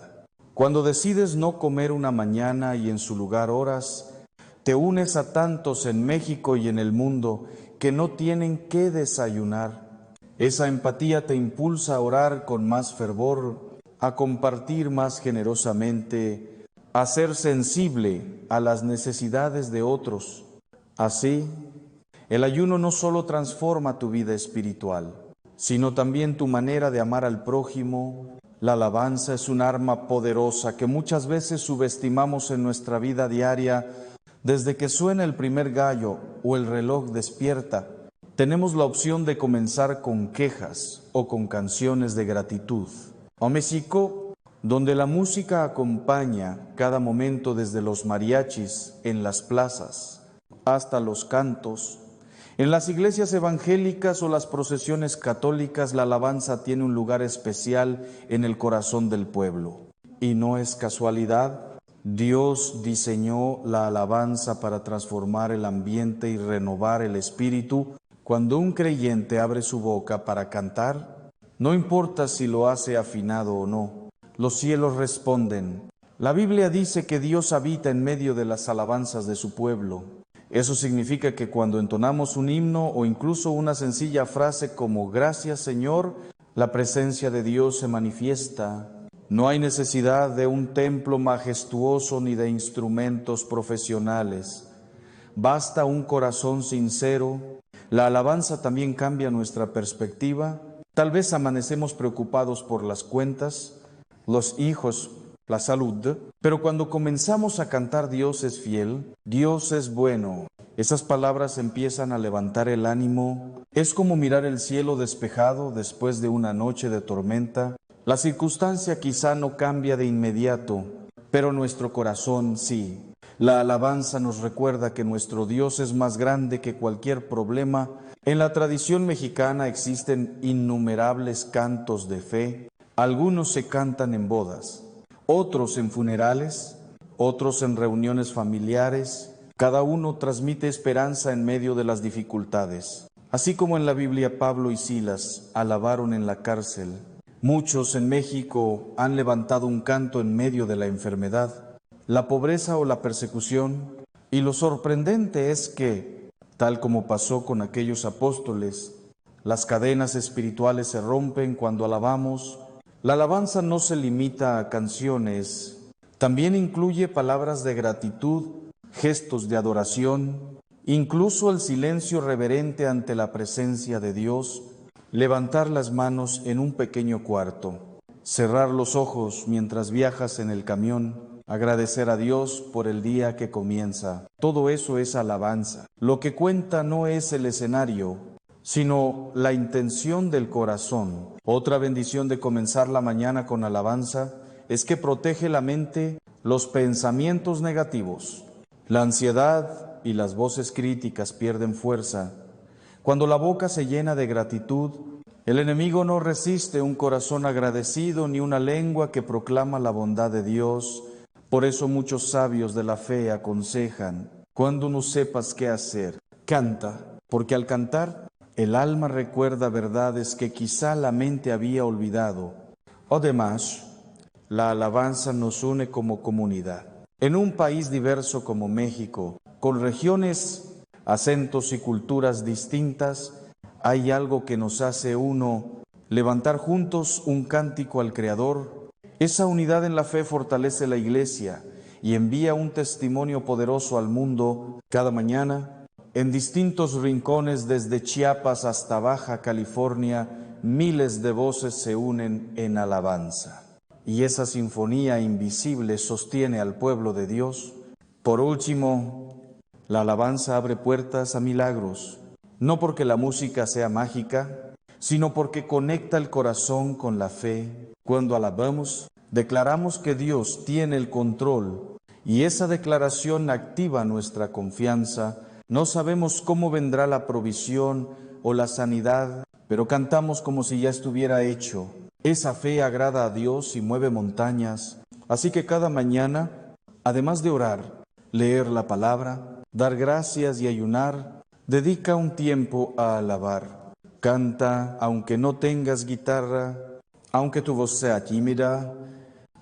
Cuando decides no comer una mañana y en su lugar oras, te unes a tantos en México y en el mundo que no tienen que desayunar. Esa empatía te impulsa a orar con más fervor, a compartir más generosamente, a ser sensible a las necesidades de otros. Así, el ayuno no solo transforma tu vida espiritual, sino también tu manera de amar al prójimo. La alabanza es un arma poderosa que muchas veces subestimamos en nuestra vida diaria. Desde que suena el primer gallo o el reloj despierta, tenemos la opción de comenzar con quejas o con canciones de gratitud. En México, donde la música acompaña cada momento, desde los mariachis en las plazas hasta los cantos, en las iglesias evangélicas o las procesiones católicas, la alabanza tiene un lugar especial en el corazón del pueblo. Y no es casualidad. Dios diseñó la alabanza para transformar el ambiente y renovar el espíritu. Cuando un creyente abre su boca para cantar, no importa si lo hace afinado o no, los cielos responden. La Biblia dice que Dios habita en medio de las alabanzas de su pueblo. Eso significa que cuando entonamos un himno o incluso una sencilla frase como "Gracias, Señor", la presencia de Dios se manifiesta. No hay necesidad de un templo majestuoso ni de instrumentos profesionales. Basta un corazón sincero. La alabanza también cambia nuestra perspectiva. Tal vez amanecemos preocupados por las cuentas, los hijos, la salud, pero cuando comenzamos a cantar "Dios es fiel, Dios es bueno", esas palabras empiezan a levantar el ánimo. Es como mirar el cielo despejado después de una noche de tormenta. La circunstancia quizá no cambia de inmediato, pero nuestro corazón sí. La alabanza nos recuerda que nuestro Dios es más grande que cualquier problema. En la tradición mexicana existen innumerables cantos de fe. Algunos se cantan en bodas, otros en funerales, otros en reuniones familiares. Cada uno transmite esperanza en medio de las dificultades. Así como en la Biblia Pablo y Silas alabaron en la cárcel, muchos en México han levantado un canto en medio de la enfermedad, la pobreza o la persecución. Y lo sorprendente es que, tal como pasó con aquellos apóstoles, las cadenas espirituales se rompen cuando alabamos. La alabanza no se limita a canciones, también incluye palabras de gratitud, gestos de adoración, incluso el silencio reverente ante la presencia de Dios, levantar las manos en un pequeño cuarto, cerrar los ojos mientras viajas en el camión, agradecer a Dios por el día que comienza. Todo eso es alabanza. Lo que cuenta no es el escenario, sino la intención del corazón. Otra bendición de comenzar la mañana con alabanza es que protege la mente los pensamientos negativos. La ansiedad y las voces críticas pierden fuerza. Cuando la boca se llena de gratitud, el enemigo no resiste un corazón agradecido ni una lengua que proclama la bondad de Dios. Por eso muchos sabios de la fe aconsejan: cuando no sepas qué hacer, canta, porque al cantar el alma recuerda verdades que quizá la mente había olvidado. Además, la alabanza nos une como comunidad. En un país diverso como México, con regiones, acentos y culturas distintas, hay algo que nos hace uno: levantar juntos un cántico al Creador Esa unidad en la fe fortalece la Iglesia y envía un testimonio poderoso al mundo cada mañana. En distintos rincones, desde Chiapas hasta Baja California, miles de voces se unen en alabanza. Y esa sinfonía invisible sostiene al pueblo de Dios. Por último, la alabanza abre puertas a milagros, no porque la música sea mágica, sino porque conecta el corazón con la fe. Cuando alabamos, declaramos que Dios tiene el control y esa declaración activa nuestra confianza. No sabemos cómo vendrá la provisión o la sanidad, pero cantamos como si ya estuviera hecho. Esa fe agrada a Dios y mueve montañas. Así que cada mañana, además de orar, leer la palabra, dar gracias y ayunar, dedica un tiempo a alabar. Canta aunque no tengas guitarra, aunque tu voz sea tímida,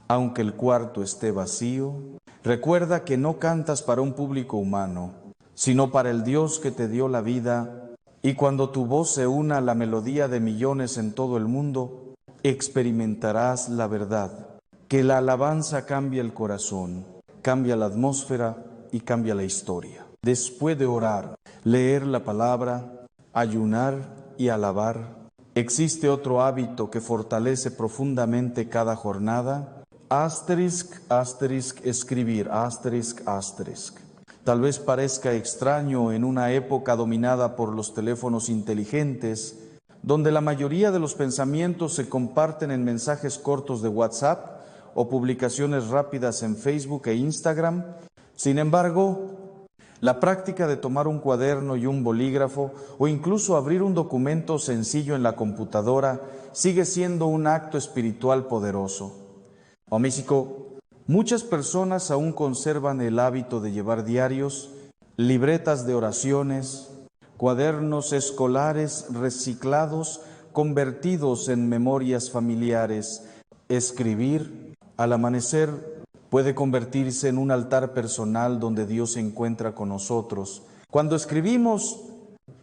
aunque el cuarto esté vacío. Recuerda que no cantas para un público humano, sino para el Dios que te dio la vida. Y cuando tu voz se una a la melodía de millones en todo el mundo, experimentarás la verdad, que la alabanza cambia el corazón, cambia la atmósfera y cambia la historia. Después de orar, leer la palabra, ayunar y alabar, existe otro hábito que fortalece profundamente cada jornada. Escribir, ***. Tal vez parezca extraño en una época dominada por los teléfonos inteligentes, donde la mayoría de los pensamientos se comparten en mensajes cortos de WhatsApp o publicaciones rápidas en Facebook e Instagram. Sin embargo, la práctica de tomar un cuaderno y un bolígrafo o incluso abrir un documento sencillo en la computadora sigue siendo un acto espiritual poderoso. En México, muchas personas aún conservan el hábito de llevar diarios, libretas de oraciones, cuadernos escolares reciclados, convertidos en memorias familiares. Escribir al amanecer puede convertirse en un altar personal donde Dios se encuentra con nosotros. Cuando escribimos,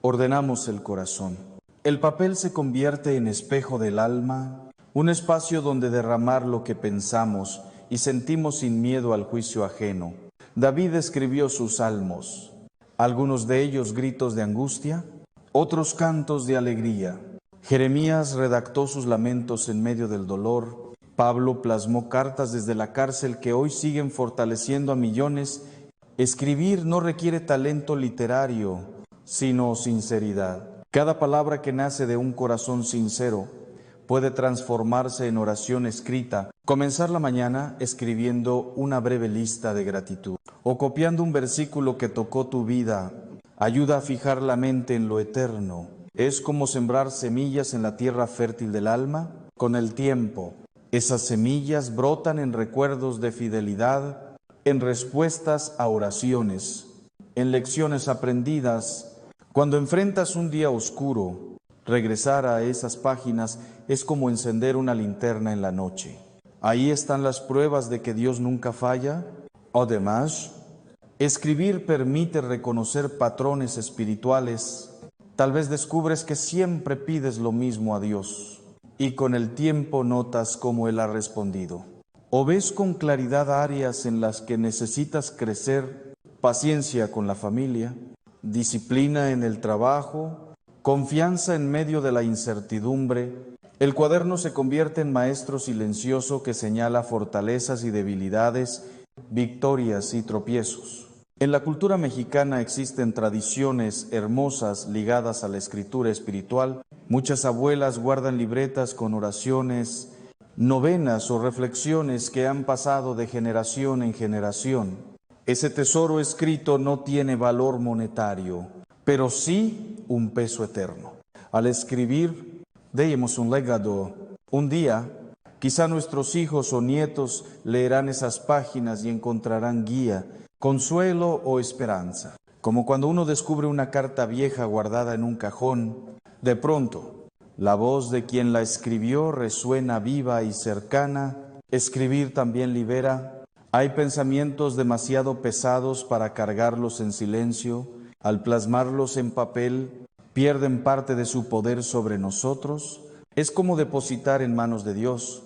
ordenamos el corazón. El papel se convierte en espejo del alma, un espacio donde derramar lo que pensamos y sentimos sin miedo al juicio ajeno. David escribió sus salmos, algunos de ellos gritos de angustia, otros cantos de alegría. Jeremías redactó sus lamentos en medio del dolor. Pablo plasmó cartas desde la cárcel que hoy siguen fortaleciendo a millones. Escribir no requiere talento literario, sino sinceridad. Cada palabra que nace de un corazón sincero puede transformarse en oración escrita. Comenzar la mañana escribiendo una breve lista de gratitud o copiando un versículo que tocó tu vida ayuda a fijar la mente en lo eterno. Es como sembrar semillas en la tierra fértil del alma. Con el tiempo, esas semillas brotan en recuerdos de fidelidad, en respuestas a oraciones, en lecciones aprendidas. Cuando enfrentas un día oscuro, regresar a esas páginas es como encender una linterna en la noche. Ahí están las pruebas de que Dios nunca falla. Además, escribir permite reconocer patrones espirituales. Tal vez descubres que siempre pides lo mismo a Dios y con el tiempo notas cómo Él ha respondido. O ves con claridad áreas en las que necesitas crecer: paciencia con la familia, disciplina en el trabajo, confianza en medio de la incertidumbre. El cuaderno se convierte en maestro silencioso que señala fortalezas y debilidades, victorias y tropiezos. En la cultura mexicana existen tradiciones hermosas ligadas a la escritura espiritual. Muchas abuelas guardan libretas con oraciones, novenas o reflexiones que han pasado de generación en generación. Ese tesoro escrito no tiene valor monetario, pero sí un peso eterno. Al escribir, dejemos un legado. Un día, quizá nuestros hijos o nietos leerán esas páginas y encontrarán guía, consuelo o esperanza. Como cuando uno descubre una carta vieja guardada en un cajón, de pronto, la voz de quien la escribió resuena viva y cercana. Escribir también libera. Hay pensamientos demasiado pesados para cargarlos en silencio. Al plasmarlos en papel, pierden parte de su poder sobre nosotros. Es como depositar en manos de Dios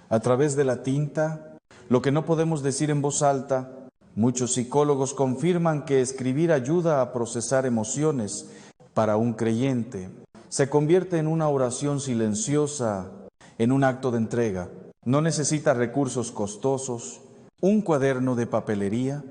A través de la tinta, lo que no podemos decir en voz alta, muchos psicólogos confirman que escribir ayuda a procesar emociones. Para un creyente, se convierte en una oración silenciosa, en un acto de entrega. No necesita recursos costosos, un cuaderno de papelería,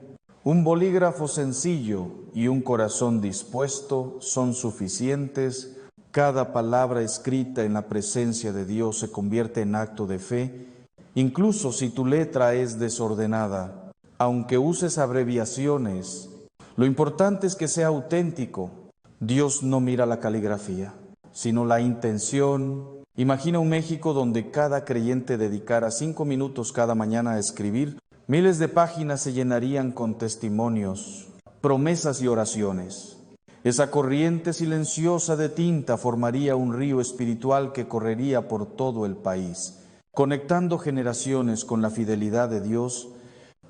un bolígrafo sencillo y un corazón dispuesto son suficientes. Cada palabra escrita en la presencia de Dios se convierte en acto de fe, incluso si tu letra es desordenada. Aunque uses abreviaciones, lo importante es que sea auténtico. Dios no mira la caligrafía, sino la intención. Imagina un México donde cada creyente dedicara 5 minutos cada mañana a escribir. Miles de páginas se llenarían con testimonios, promesas y oraciones. Esa corriente silenciosa de tinta formaría un río espiritual que correría por todo el país, conectando generaciones con la fidelidad de Dios.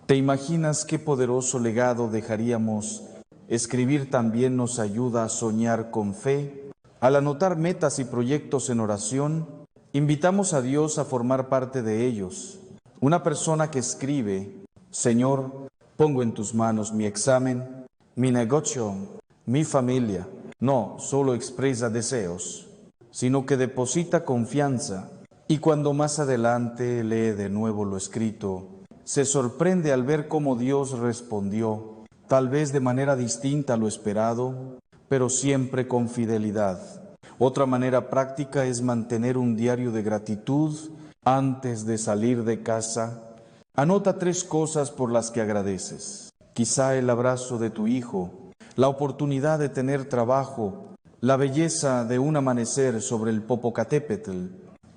¿Te imaginas qué poderoso legado dejaríamos? Escribir también nos ayuda a soñar con fe. Al anotar metas y proyectos en oración, invitamos a Dios a formar parte de ellos. Una persona que escribe: Señor, pongo en tus manos mi examen, mi negocio, mi familia, no solo expresa deseos, sino que deposita confianza, y cuando más adelante lee de nuevo lo escrito, se sorprende al ver cómo Dios respondió, tal vez de manera distinta a lo esperado, pero siempre con fidelidad. Otra manera práctica es mantener un diario de gratitud antes de salir de casa. Anota 3 cosas por las que agradeces. Quizá el abrazo de tu hijo, la oportunidad de tener trabajo, la belleza de un amanecer sobre el Popocatépetl.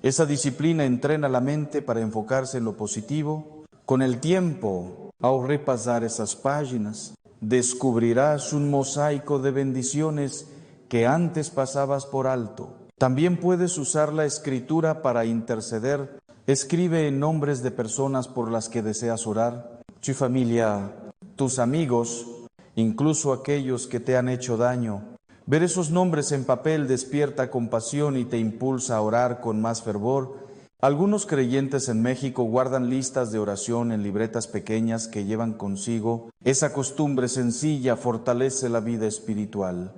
Esa disciplina entrena la mente para enfocarse en lo positivo. Con el tiempo, al repasar esas páginas, descubrirás un mosaico de bendiciones que antes pasabas por alto. También puedes usar la escritura para interceder. Escribe en nombres de personas por las que deseas orar, tu familia, tus amigos, incluso aquellos que te han hecho daño. Ver esos nombres en papel despierta compasión y te impulsa a orar con más fervor. Algunos creyentes en México guardan listas de oración en libretas pequeñas que llevan consigo. Esa costumbre sencilla fortalece la vida espiritual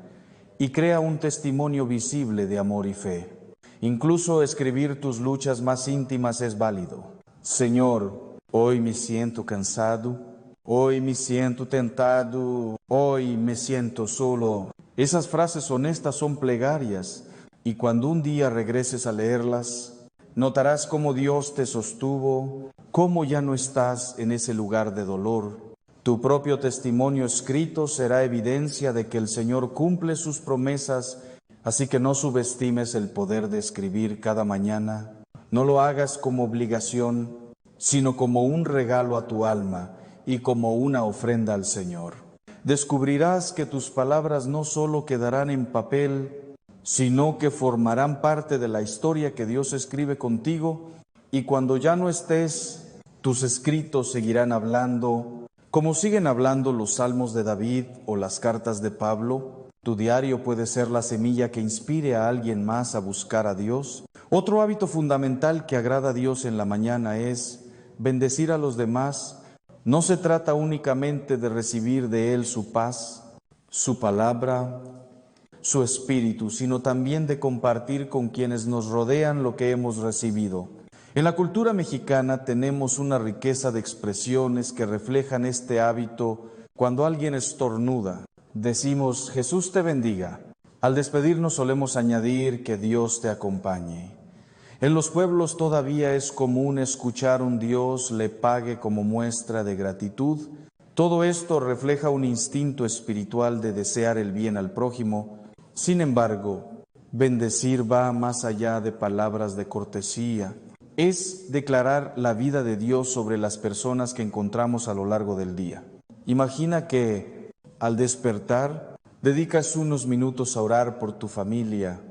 y crea un testimonio visible de amor y fe. Incluso escribir tus luchas más íntimas es válido. Señor, hoy me siento cansado, hoy me siento tentado, hoy me siento solo. Esas frases honestas son plegarias, y cuando un día regreses a leerlas, notarás cómo Dios te sostuvo, cómo ya no estás en ese lugar de dolor. Tu propio testimonio escrito será evidencia de que el Señor cumple sus promesas, así que no subestimes el poder de escribir cada mañana. No lo hagas como obligación, sino como un regalo a tu alma y como una ofrenda al Señor. Descubrirás que tus palabras no solo quedarán en papel, sino que formarán parte de la historia que Dios escribe contigo, y cuando ya no estés, tus escritos seguirán hablando, como siguen hablando los salmos de David o las cartas de Pablo. Tu diario puede ser la semilla que inspire a alguien más a buscar a Dios. Otro hábito fundamental que agrada a Dios en la mañana es bendecir a los demás. No se trata únicamente de recibir de Él su paz, su palabra, su espíritu, sino también de compartir con quienes nos rodean lo que hemos recibido. En la cultura mexicana tenemos una riqueza de expresiones que reflejan este hábito. Cuando alguien estornuda, decimos: Jesús te bendiga. Al despedirnos solemos añadir: que Dios te acompañe. En los pueblos todavía es común escuchar un Dios le pague como muestra de gratitud. Todo esto refleja un instinto espiritual de desear el bien al prójimo. Sin embargo, bendecir va más allá de palabras de cortesía. Es declarar la vida de Dios sobre las personas que encontramos a lo largo del día. Imagina que, al despertar, dedicas unos minutos a orar por tu familia.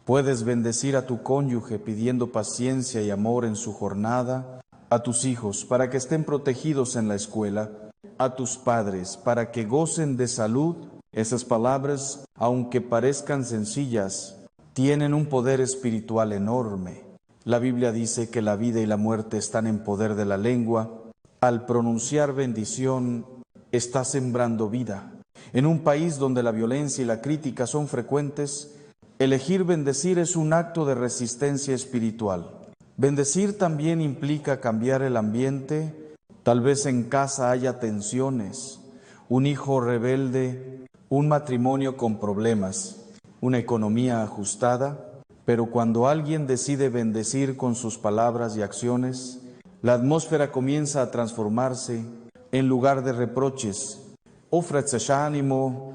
Puedes bendecir a tu cónyuge pidiendo paciencia y amor en su jornada, a tus hijos para que estén protegidos en la escuela, a tus padres para que gocen de salud. Esas palabras, aunque parezcan sencillas, tienen un poder espiritual enorme. La Biblia dice que la vida y la muerte están en poder de la lengua. Al pronunciar bendición, estás sembrando vida. En un país donde la violencia y la crítica son frecuentes, elegir bendecir es un acto de resistencia espiritual. Bendecir también implica cambiar el ambiente. Tal vez en casa haya tensiones, un hijo rebelde, un matrimonio con problemas, una economía ajustada, pero cuando alguien decide bendecir con sus palabras y acciones, la atmósfera comienza a transformarse. En lugar de reproches, ofreces ánimo.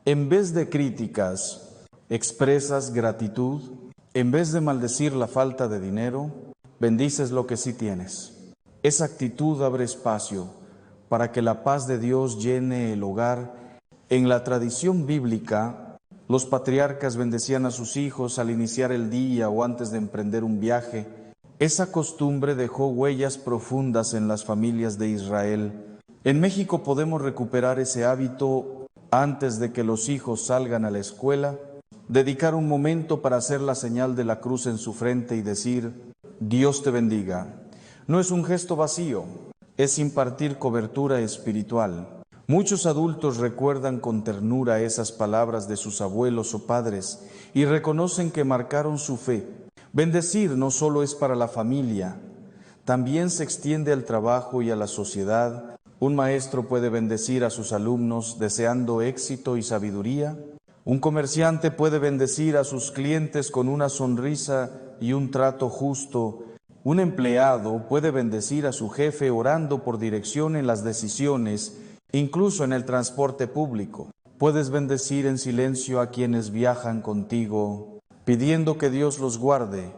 En vez de críticas, expresas gratitud. En vez de maldecir la falta de dinero, bendices lo que sí tienes. Esa actitud abre espacio para que la paz de Dios llene el hogar. En la tradición bíblica, los patriarcas bendecían a sus hijos al iniciar el día o antes de emprender un viaje. Esa costumbre dejó huellas profundas en las familias de Israel. En México podemos recuperar ese hábito antes de que los hijos salgan a la escuela, dedicar un momento para hacer la señal de la cruz en su frente y decir, Dios te bendiga. No es un gesto vacío, es impartir cobertura espiritual. Muchos adultos recuerdan con ternura esas palabras de sus abuelos o padres y reconocen que marcaron su fe. Bendecir no solo es para la familia, también se extiende al trabajo y a la sociedad. Un maestro puede bendecir a sus alumnos deseando éxito y sabiduría. Un comerciante puede bendecir a sus clientes con una sonrisa y un trato justo. Un empleado puede bendecir a su jefe orando por dirección en las decisiones, incluso en el transporte público. Puedes bendecir en silencio a quienes viajan contigo, pidiendo que Dios los guarde.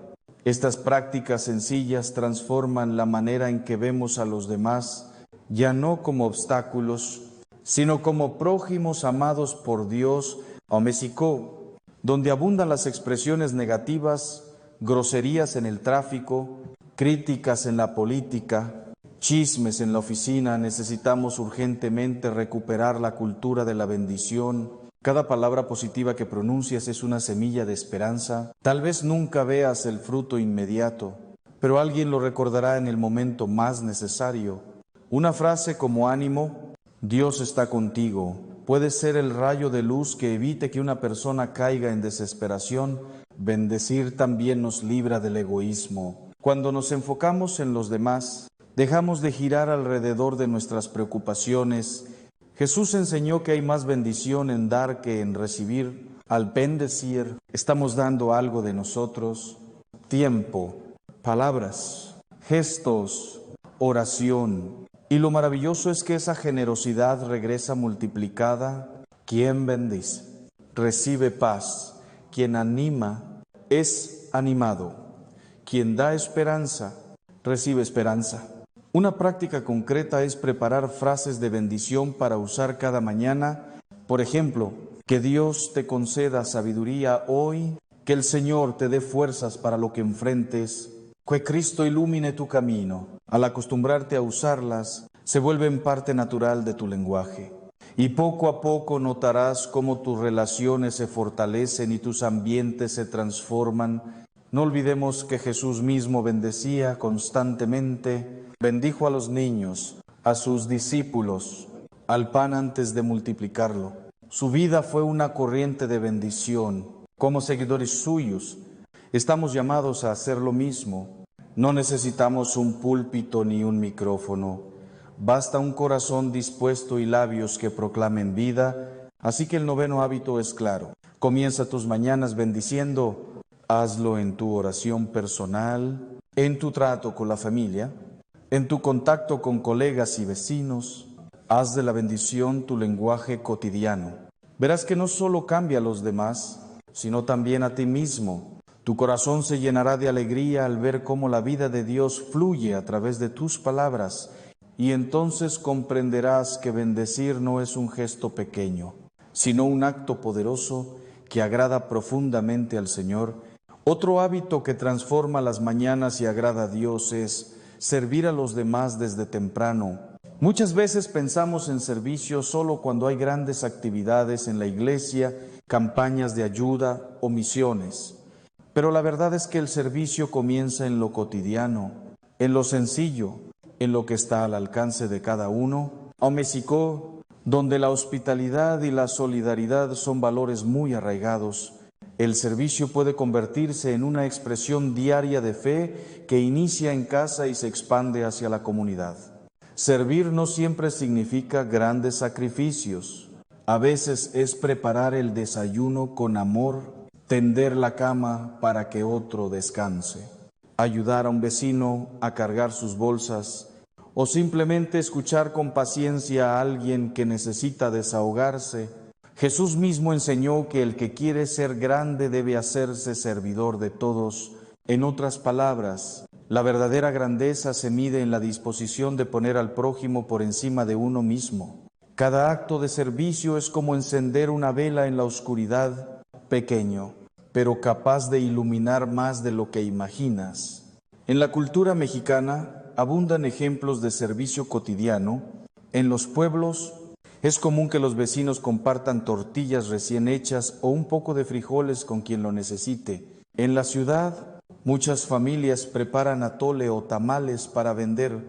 Estas prácticas sencillas transforman la manera en que vemos a los demás, ya no como obstáculos, sino como prójimos amados por Dios. A México, donde abundan las expresiones negativas, groserías en el tráfico, críticas en la política, chismes en la oficina, necesitamos urgentemente recuperar la cultura de la bendición. Cada palabra positiva que pronuncias es una semilla de esperanza. Tal vez nunca veas el fruto inmediato, pero alguien lo recordará en el momento más necesario. Una frase como ánimo, Dios está contigo, puede ser el rayo de luz que evite que una persona caiga en desesperación. Bendecir también nos libra del egoísmo. Cuando nos enfocamos en los demás, dejamos de girar alrededor de nuestras preocupaciones. Jesús enseñó que hay más bendición en dar que en recibir. Al bendecir, estamos dando algo de nosotros: tiempo, palabras, gestos, oración. Y lo maravilloso es que esa generosidad regresa multiplicada. Quien bendice, recibe paz. Quien anima, es animado. Quien da esperanza, recibe esperanza. Una práctica concreta es preparar frases de bendición para usar cada mañana. Por ejemplo, que Dios te conceda sabiduría hoy, que el Señor te dé fuerzas para lo que enfrentes, que Cristo ilumine tu camino. Al acostumbrarte a usarlas, se vuelven parte natural de tu lenguaje. Y poco a poco notarás cómo tus relaciones se fortalecen y tus ambientes se transforman. No olvidemos que Jesús mismo bendecía constantemente. Bendijo a los niños, a sus discípulos, al pan antes de multiplicarlo. Su vida fue una corriente de bendición. Como seguidores suyos, estamos llamados a hacer lo mismo. No necesitamos un púlpito ni un micrófono. Basta un corazón dispuesto y labios que proclamen vida. Así que el noveno hábito es claro. Comienza tus mañanas bendiciendo. Hazlo en tu oración personal, en tu trato con la familia, en tu contacto con colegas y vecinos. Haz de la bendición tu lenguaje cotidiano. Verás que no solo cambia a los demás, sino también a ti mismo. Tu corazón se llenará de alegría al ver cómo la vida de Dios fluye a través de tus palabras, y entonces comprenderás que bendecir no es un gesto pequeño, sino un acto poderoso que agrada profundamente al Señor. Otro hábito que transforma las mañanas y agrada a Dios es servir a los demás desde temprano. Muchas veces pensamos en servicio solo cuando hay grandes actividades en la iglesia, campañas de ayuda o misiones. Pero la verdad es que el servicio comienza en lo cotidiano, en lo sencillo, en lo que está al alcance de cada uno. En México, donde la hospitalidad y la solidaridad son valores muy arraigados, el servicio puede convertirse en una expresión diaria de fe que inicia en casa y se expande hacia la comunidad. Servir no siempre significa grandes sacrificios. A veces es preparar el desayuno con amor, tender la cama para que otro descanse, ayudar a un vecino a cargar sus bolsas o simplemente escuchar con paciencia a alguien que necesita desahogarse. Jesús mismo enseñó que el que quiere ser grande debe hacerse servidor de todos. En otras palabras, la verdadera grandeza se mide en la disposición de poner al prójimo por encima de uno mismo. Cada acto de servicio es como encender una vela en la oscuridad, pequeño, pero capaz de iluminar más de lo que imaginas. En la cultura mexicana abundan ejemplos de servicio cotidiano. En los pueblos es común que los vecinos compartan tortillas recién hechas o un poco de frijoles con quien lo necesite. En la ciudad, muchas familias preparan atole o tamales para vender,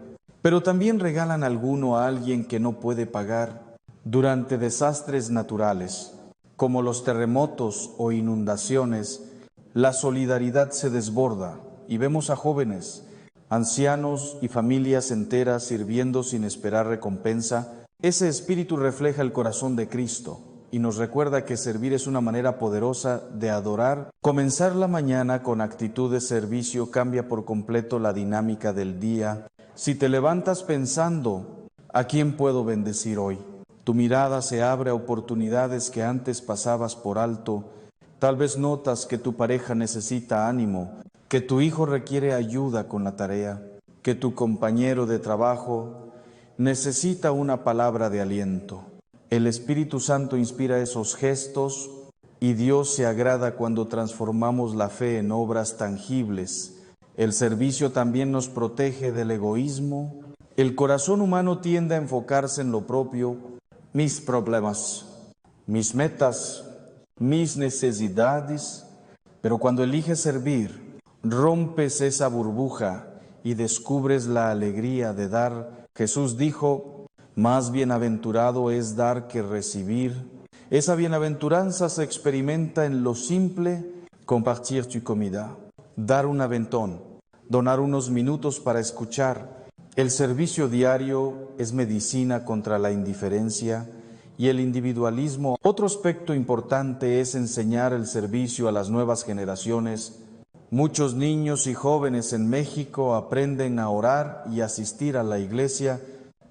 pero también regalan alguno a alguien que no puede pagar. Durante desastres naturales, como los terremotos o inundaciones, la solidaridad se desborda y vemos a jóvenes, ancianos y familias enteras sirviendo sin esperar recompensa. Ese espíritu refleja el corazón de Cristo y nos recuerda que servir es una manera poderosa de adorar. Comenzar la mañana con actitud de servicio cambia por completo la dinámica del día. Si te levantas pensando, ¿a quién puedo bendecir hoy? Tu mirada se abre a oportunidades que antes pasabas por alto. Tal vez notas que tu pareja necesita ánimo, que tu hijo requiere ayuda con la tarea, que tu compañero de trabajo necesita una palabra de aliento. El Espíritu Santo inspira esos gestos y Dios se agrada cuando transformamos la fe en obras tangibles. El servicio también nos protege del egoísmo. El corazón humano tiende a enfocarse en lo propio, mis problemas, mis metas, mis necesidades, pero cuando eliges servir, rompes esa burbuja y descubres la alegría de dar. Jesús dijo, más bienaventurado es dar que recibir. Esa bienaventuranza se experimenta en lo simple, compartir tu comida, dar un aventón, donar unos minutos para escuchar. El servicio diario es medicina contra la indiferencia y el individualismo. Otro aspecto importante es enseñar el servicio a las nuevas generaciones. Muchos niños y jóvenes en México aprenden a orar y asistir a la iglesia,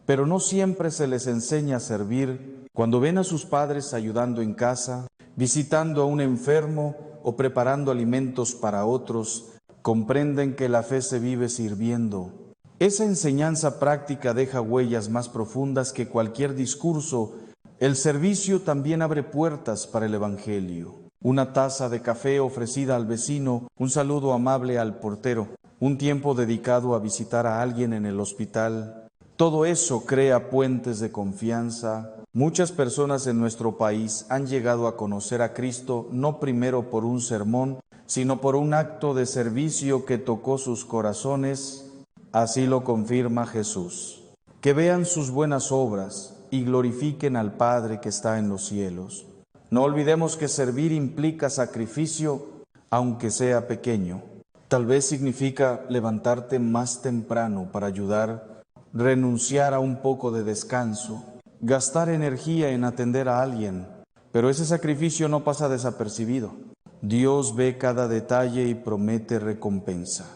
pero no siempre se les enseña a servir. Cuando ven a sus padres ayudando en casa, visitando a un enfermo o preparando alimentos para otros, comprenden que la fe se vive sirviendo. Esa enseñanza práctica deja huellas más profundas que cualquier discurso. El servicio también abre puertas para el Evangelio. Una taza de café ofrecida al vecino, un saludo amable al portero, un tiempo dedicado a visitar a alguien en el hospital. Todo eso crea puentes de confianza. Muchas personas en nuestro país han llegado a conocer a Cristo no primero por un sermón, sino por un acto de servicio que tocó sus corazones. Así lo confirma Jesús. Que vean sus buenas obras y glorifiquen al Padre que está en los cielos. No olvidemos que servir implica sacrificio, aunque sea pequeño. Tal vez significa levantarte más temprano para ayudar, renunciar a un poco de descanso, gastar energía en atender a alguien. Pero ese sacrificio no pasa desapercibido. Dios ve cada detalle y promete recompensa.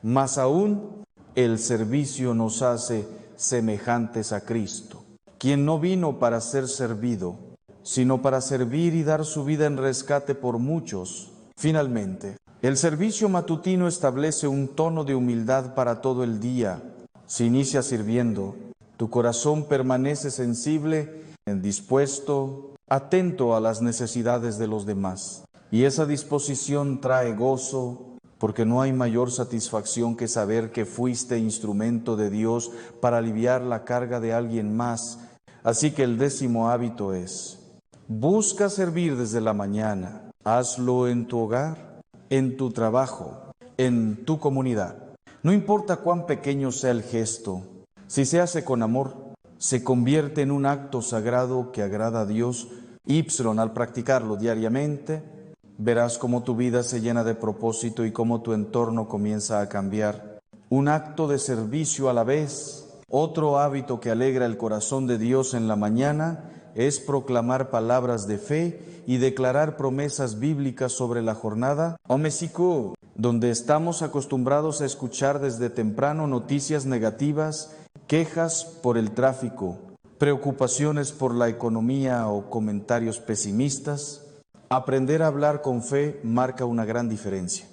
Más aún, el servicio nos hace semejantes a Cristo, quien no vino para ser servido, sino para servir y dar su vida en rescate por muchos. Finalmente, el servicio matutino establece un tono de humildad para todo el día. Si inicias sirviendo, tu corazón permanece sensible, dispuesto, atento a las necesidades de los demás. Y esa disposición trae gozo, porque no hay mayor satisfacción que saber que fuiste instrumento de Dios para aliviar la carga de alguien más. Así que el 10º hábito es: busca servir desde la mañana. Hazlo en tu hogar, en tu trabajo, en tu comunidad. No importa cuán pequeño sea el gesto, si se hace con amor, se convierte en un acto sagrado que agrada a Dios. Al practicarlo diariamente, verás cómo tu vida se llena de propósito y cómo tu entorno comienza a cambiar. Un acto de servicio a la vez. Otro hábito que alegra el corazón de Dios en la mañana es proclamar palabras de fe y declarar promesas bíblicas sobre la jornada. México, donde estamos acostumbrados a escuchar desde temprano noticias negativas, quejas por el tráfico, preocupaciones por la economía o comentarios pesimistas, aprender a hablar con fe marca una gran diferencia.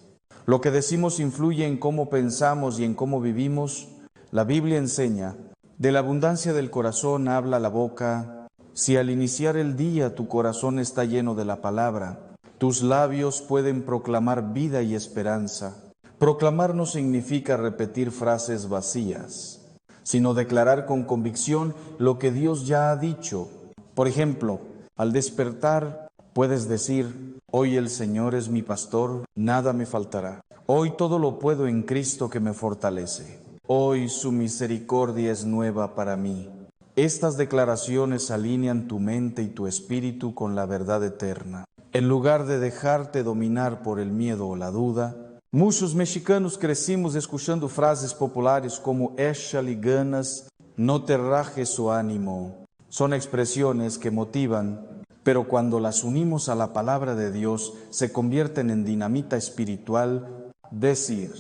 Lo que decimos influye en cómo pensamos y en cómo vivimos. La Biblia enseña, de la abundancia del corazón habla la boca. Si al iniciar el día tu corazón está lleno de la palabra, tus labios pueden proclamar vida y esperanza. Proclamar no significa repetir frases vacías, sino declarar con convicción lo que Dios ya ha dicho. Por ejemplo, al despertar puedes decir, hoy el Señor es mi pastor, nada me faltará. Hoy todo lo puedo en Cristo que me fortalece. Hoy su misericordia es nueva para mí. Estas declaraciones alinean tu mente y tu espíritu con la verdad eterna. En lugar de dejarte dominar por el miedo o la duda, muchos mexicanos crecimos escuchando frases populares como échale ganas, no te rajes su ánimo. Son expresiones que motivan, pero cuando las unimos a la palabra de Dios, se convierten en dinamita espiritual. Decir,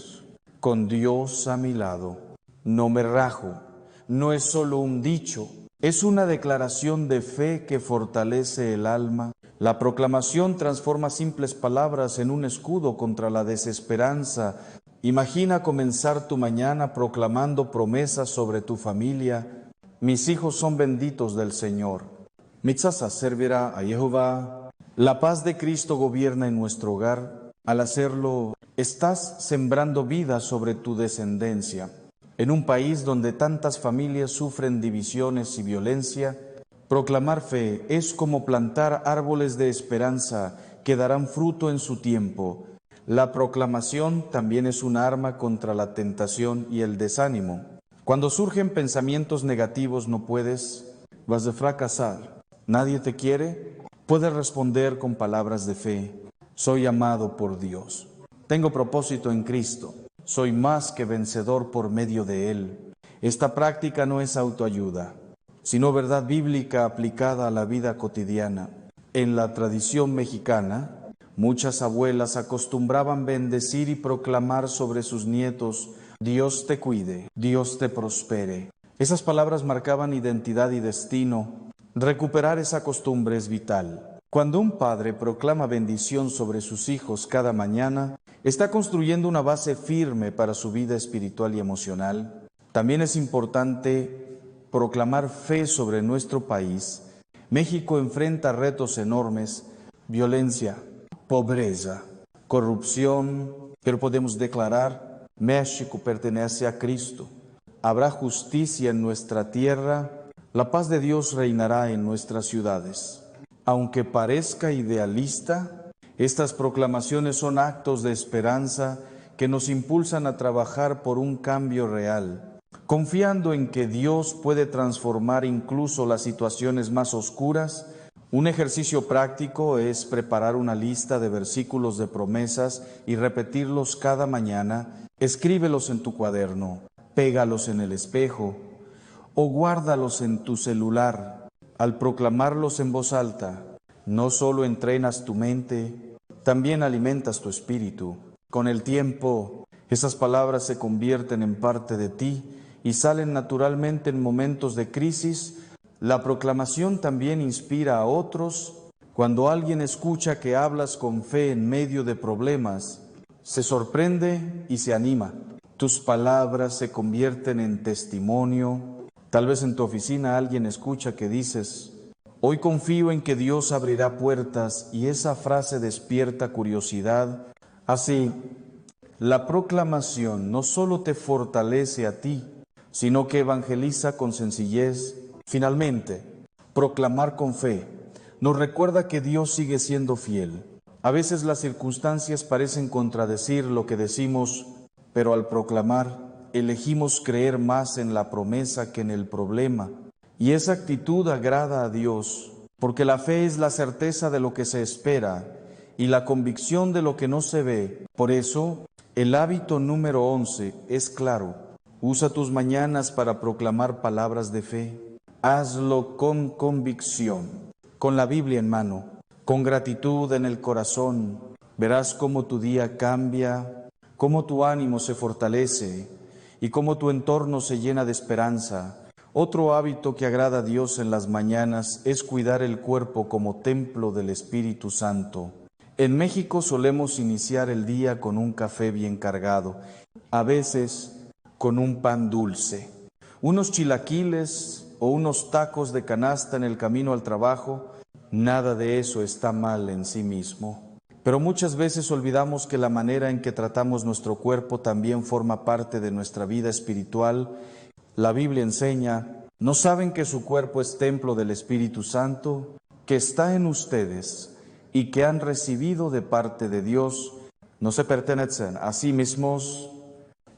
con Dios a mi lado, no me rajo, no es solo un dicho, es una declaración de fe que fortalece el alma. La proclamación transforma simples palabras en un escudo contra la desesperanza. Imagina comenzar tu mañana proclamando promesas sobre tu familia. Mis hijos son benditos del Señor. Mitzasa servirá a Jehová. La paz de Cristo gobierna en nuestro hogar. Al hacerlo, estás sembrando vida sobre tu descendencia. En un país donde tantas familias sufren divisiones y violencia, proclamar fe es como plantar árboles de esperanza que darán fruto en su tiempo. La proclamación también es un arma contra la tentación y el desánimo. Cuando surgen pensamientos negativos vas a fracasar, nadie te quiere, puedes responder con palabras de fe. Soy amado por Dios. Tengo propósito en Cristo. Soy más que vencedor por medio de Él. Esta práctica no es autoayuda, sino verdad bíblica aplicada a la vida cotidiana. En la tradición mexicana, muchas abuelas acostumbraban bendecir y proclamar sobre sus nietos, Dios te cuide, Dios te prospere. Esas palabras marcaban identidad y destino. Recuperar esa costumbre es vital. Cuando un padre proclama bendición sobre sus hijos cada mañana, está construyendo una base firme para su vida espiritual y emocional. También es importante proclamar fe sobre nuestro país. México enfrenta retos enormes: violencia, pobreza, corrupción, pero podemos declarar, México pertenece a Cristo. Habrá justicia en nuestra tierra, la paz de Dios reinará en nuestras ciudades. Aunque parezca idealista, estas proclamaciones son actos de esperanza que nos impulsan a trabajar por un cambio real, confiando en que Dios puede transformar incluso las situaciones más oscuras. Un ejercicio práctico es preparar una lista de versículos de promesas y repetirlos cada mañana. Escríbelos en tu cuaderno, pégalos en el espejo o guárdalos en tu celular. Al proclamarlos en voz alta, no solo entrenas tu mente, también alimentas tu espíritu. Con el tiempo, esas palabras se convierten en parte de ti y salen naturalmente en momentos de crisis. La proclamación también inspira a otros. Cuando alguien escucha que hablas con fe en medio de problemas, se sorprende y se anima. Tus palabras se convierten en testimonio. Tal vez en tu oficina alguien escucha que dices, hoy confío en que Dios abrirá puertas, y esa frase despierta curiosidad. Así, la proclamación no solo te fortalece a ti, sino que evangeliza con sencillez. Finalmente, proclamar con fe nos recuerda que Dios sigue siendo fiel. A veces las circunstancias parecen contradecir lo que decimos, pero al proclamar, elegimos creer más en la promesa que en el problema. Y esa actitud agrada a Dios, porque la fe es la certeza de lo que se espera y la convicción de lo que no se ve. Por eso, el hábito número 11 es claro. Usa tus mañanas para proclamar palabras de fe. Hazlo con convicción, con la Biblia en mano, con gratitud en el corazón. Verás cómo tu día cambia, cómo tu ánimo se fortalece y cómo tu entorno se llena de esperanza. Otro hábito que agrada a Dios en las mañanas es cuidar el cuerpo como templo del Espíritu Santo. En México solemos iniciar el día con un café bien cargado, a veces con un pan dulce, unos chilaquiles o unos tacos de canasta en el camino al trabajo. Nada de eso está mal en sí mismo. Pero muchas veces olvidamos que la manera en que tratamos nuestro cuerpo también forma parte de nuestra vida espiritual. La Biblia enseña, ¿no saben que su cuerpo es templo del Espíritu Santo, que está en ustedes y que han recibido de parte de Dios? No se pertenecen a sí mismos.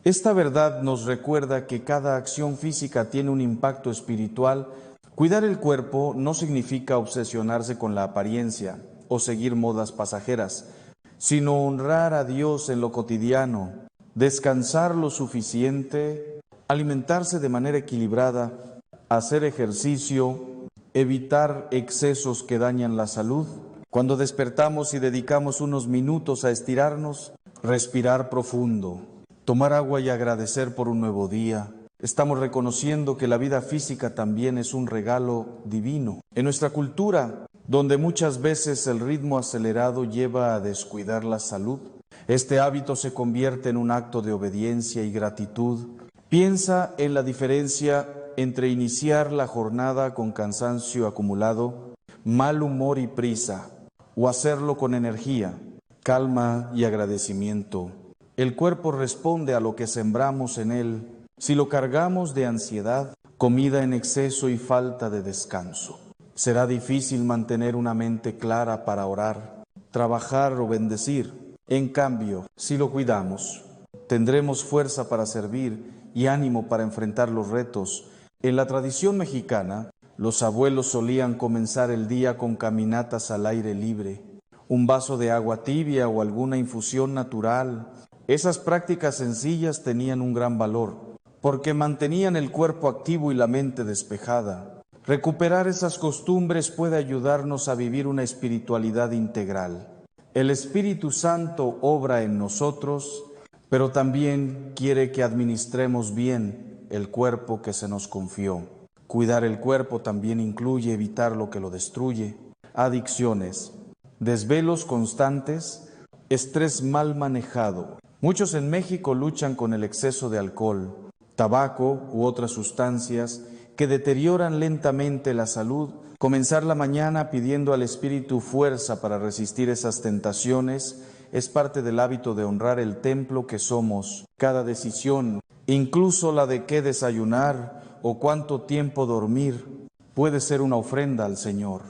Esta verdad nos recuerda que cada acción física tiene un impacto espiritual. Cuidar el cuerpo no significa obsesionarse con la apariencia o seguir modas pasajeras, sino honrar a Dios en lo cotidiano, descansar lo suficiente, alimentarse de manera equilibrada, hacer ejercicio, evitar excesos que dañan la salud. Cuando despertamos y dedicamos unos minutos a estirarnos, respirar profundo, tomar agua y agradecer por un nuevo día, estamos reconociendo que la vida física también es un regalo divino. En nuestra cultura, donde muchas veces el ritmo acelerado lleva a descuidar la salud, este hábito se convierte en un acto de obediencia y gratitud. Piensa en la diferencia entre iniciar la jornada con cansancio acumulado, mal humor y prisa, o hacerlo con energía, calma y agradecimiento. El cuerpo responde a lo que sembramos en él. Si lo cargamos de ansiedad, comida en exceso y falta de descanso, será difícil mantener una mente clara para orar, trabajar o bendecir. En cambio, si lo cuidamos, tendremos fuerza para servir y ánimo para enfrentar los retos. En la tradición mexicana, los abuelos solían comenzar el día con caminatas al aire libre, un vaso de agua tibia o alguna infusión natural. Esas prácticas sencillas tenían un gran valor, porque mantenían el cuerpo activo y la mente despejada. Recuperar esas costumbres puede ayudarnos a vivir una espiritualidad integral. El Espíritu Santo obra en nosotros, pero también quiere que administremos bien el cuerpo que se nos confió. Cuidar el cuerpo también incluye evitar lo que lo destruye, adicciones, desvelos constantes, estrés mal manejado. Muchos en México luchan con el exceso de alcohol, tabaco u otras sustancias que deterioran lentamente la salud. Comenzar la mañana pidiendo al Espíritu fuerza para resistir esas tentaciones es parte del hábito de honrar el templo que somos. Cada decisión, incluso la de qué desayunar o cuánto tiempo dormir, puede ser una ofrenda al Señor.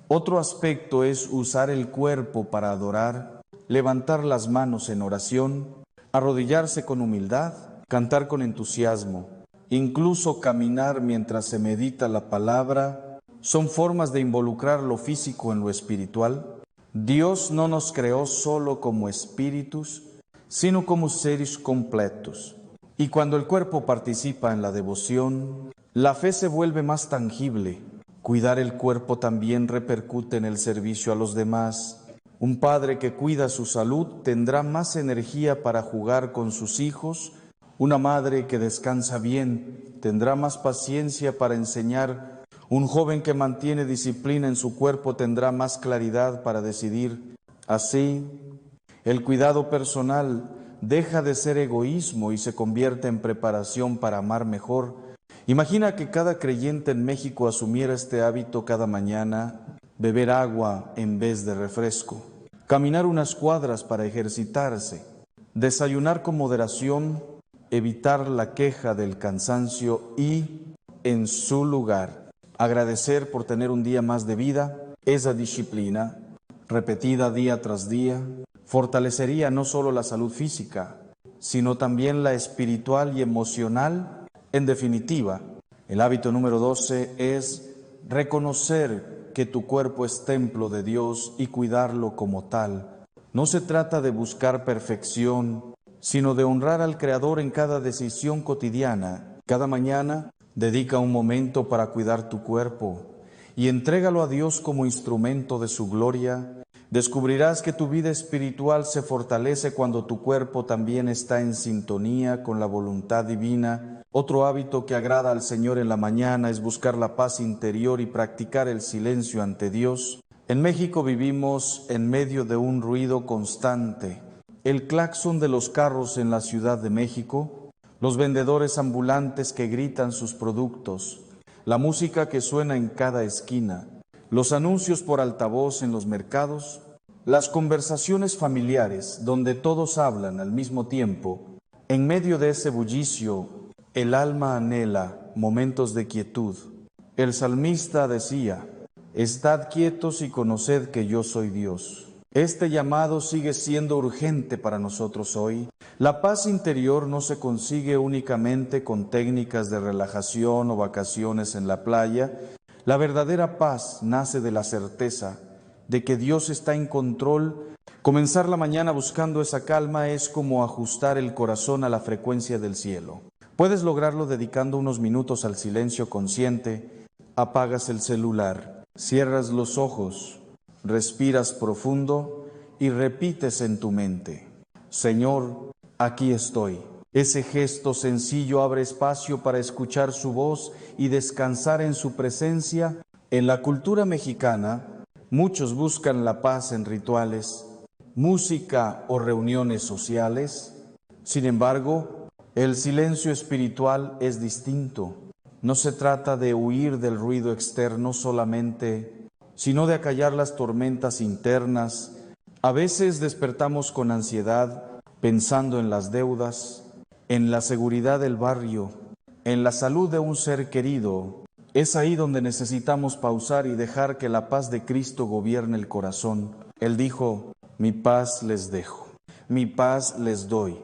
Otro aspecto es usar el cuerpo para adorar, levantar las manos en oración, arrodillarse con humildad, cantar con entusiasmo, incluso caminar mientras se medita la palabra. Son formas de involucrar lo físico en lo espiritual. Dios no nos creó solo como espíritus, sino como seres completos. Y cuando el cuerpo participa en la devoción, la fe se vuelve más tangible. Cuidar el cuerpo también repercute en el servicio a los demás. Un padre que cuida su salud tendrá más energía para jugar con sus hijos. Una madre que descansa bien tendrá más paciencia para enseñar. Un joven que mantiene disciplina en su cuerpo tendrá más claridad para decidir. Así, el cuidado personal deja de ser egoísmo y se convierte en preparación para amar mejor. Imagina que cada creyente en México asumiera este hábito cada mañana: beber agua en vez de refresco, caminar unas cuadras para ejercitarse, desayunar con moderación, evitar la queja del cansancio y, en su lugar, agradecer por tener un día más de vida. Esa disciplina repetida día tras día, fortalecería no solo la salud física, sino también la espiritual y emocional. En definitiva, el hábito número 12 es reconocer que tu cuerpo es templo de Dios y cuidarlo como tal. No se trata de buscar perfección, sino de honrar al Creador en cada decisión cotidiana. Cada mañana, dedica un momento para cuidar tu cuerpo y entrégalo a Dios como instrumento de su gloria. Descubrirás que tu vida espiritual se fortalece cuando tu cuerpo también está en sintonía con la voluntad divina. Otro hábito que agrada al Señor en la mañana es buscar la paz interior y practicar el silencio ante Dios. En México vivimos en medio de un ruido constante. El claxon de los carros en la Ciudad de México, los vendedores ambulantes que gritan sus productos, la música que suena en cada esquina, los anuncios por altavoz en los mercados, las conversaciones familiares donde todos hablan al mismo tiempo. En medio de ese bullicio, el alma anhela momentos de quietud. El salmista decía: «Estad quietos y conoced que yo soy Dios». Este llamado sigue siendo urgente para nosotros hoy. La paz interior no se consigue únicamente con técnicas de relajación o vacaciones en la playa. La verdadera paz nace de la certeza de que Dios está en control. Comenzar la mañana buscando esa calma es como ajustar el corazón a la frecuencia del cielo. Puedes lograrlo dedicando unos minutos al silencio consciente. Apagas el celular, cierras los ojos, respiras profundo y repites en tu mente: Señor, aquí estoy. Ese gesto sencillo abre espacio para escuchar su voz y descansar en su presencia. En la cultura mexicana, muchos buscan la paz en rituales, música o reuniones sociales. Sin embargo, el silencio espiritual es distinto. No se trata de huir del ruido externo solamente, sino de acallar las tormentas internas. A veces despertamos con ansiedad, pensando en las deudas, en la seguridad del barrio, en la salud de un ser querido. Es ahí donde necesitamos pausar y dejar que la paz de Cristo gobierne el corazón. Él dijo: mi paz les dejo, mi paz les doy.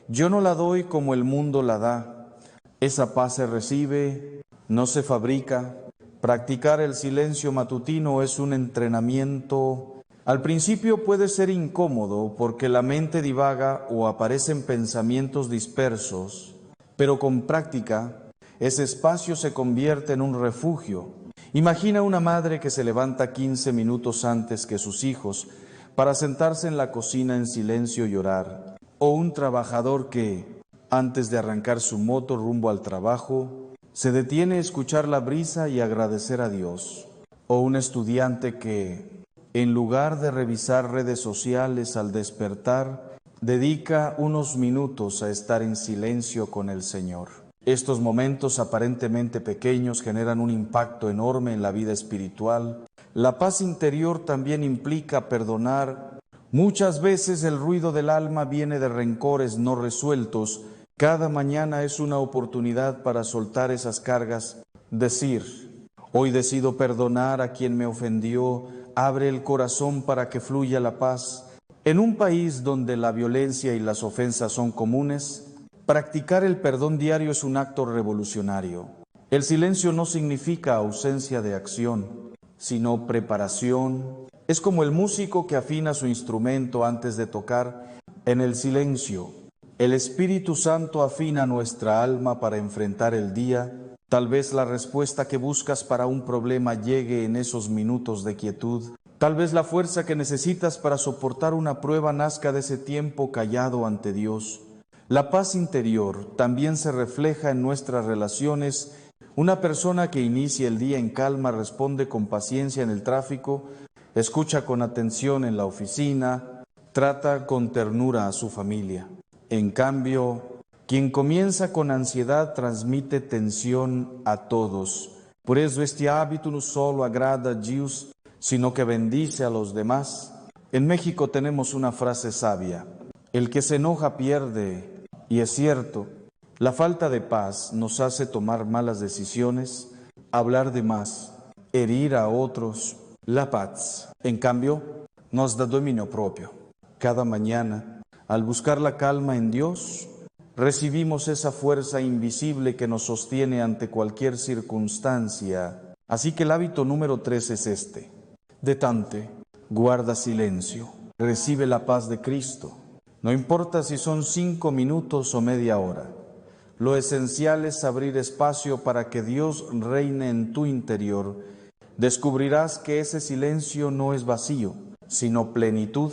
Yo no la doy como el mundo la da. Esa paz se recibe, no se fabrica. Practicar el silencio matutino es un entrenamiento. Al principio puede ser incómodo porque la mente divaga o aparecen pensamientos dispersos, pero con práctica ese espacio se convierte en un refugio. Imagina una madre que se levanta 15 minutos antes que sus hijos para sentarse en la cocina en silencio y orar, o un trabajador que, antes de arrancar su moto rumbo al trabajo, se detiene a escuchar la brisa y agradecer a Dios, o un estudiante que, en lugar de revisar redes sociales al despertar, dedica unos minutos a estar en silencio con el Señor. Estos momentos aparentemente pequeños generan un impacto enorme en la vida espiritual. La paz interior también implica perdonar. Muchas veces el ruido del alma viene de rencores no resueltos. Cada mañana es una oportunidad para soltar esas cargas. Decir: hoy decido perdonar a quien me ofendió. Abre el corazón para que fluya la paz. En un país donde la violencia y las ofensas son comunes, practicar el perdón diario es un acto revolucionario. El silencio no significa ausencia de acción, sino preparación. Es como el músico que afina su instrumento antes de tocar. En el silencio, el Espíritu Santo afina nuestra alma para enfrentar el día. Tal vez la respuesta que buscas para un problema llegue en esos minutos de quietud. Tal vez la fuerza que necesitas para soportar una prueba nazca de ese tiempo callado ante Dios. La paz interior también se refleja en nuestras relaciones. Una persona que inicia el día en calma responde con paciencia en el tráfico, escucha con atención en la oficina, trata con ternura a su familia. En cambio, quien comienza con ansiedad transmite tensión a todos. Por eso este hábito no solo agrada a Dios, sino que bendice a los demás. En México tenemos una frase sabia: el que se enoja pierde. Y es cierto, la falta de paz nos hace tomar malas decisiones, hablar de más, herir a otros. La paz, en cambio, nos da dominio propio. Cada mañana, al buscar la calma en Dios, recibimos esa fuerza invisible que nos sostiene ante cualquier circunstancia. Así que el hábito número 3 es este: detente, guarda silencio, recibe la paz de Cristo. No importa si son 5 minutos o media hora. Lo esencial es abrir espacio para que Dios reine en tu interior. Descubrirás que ese silencio no es vacío, sino plenitud.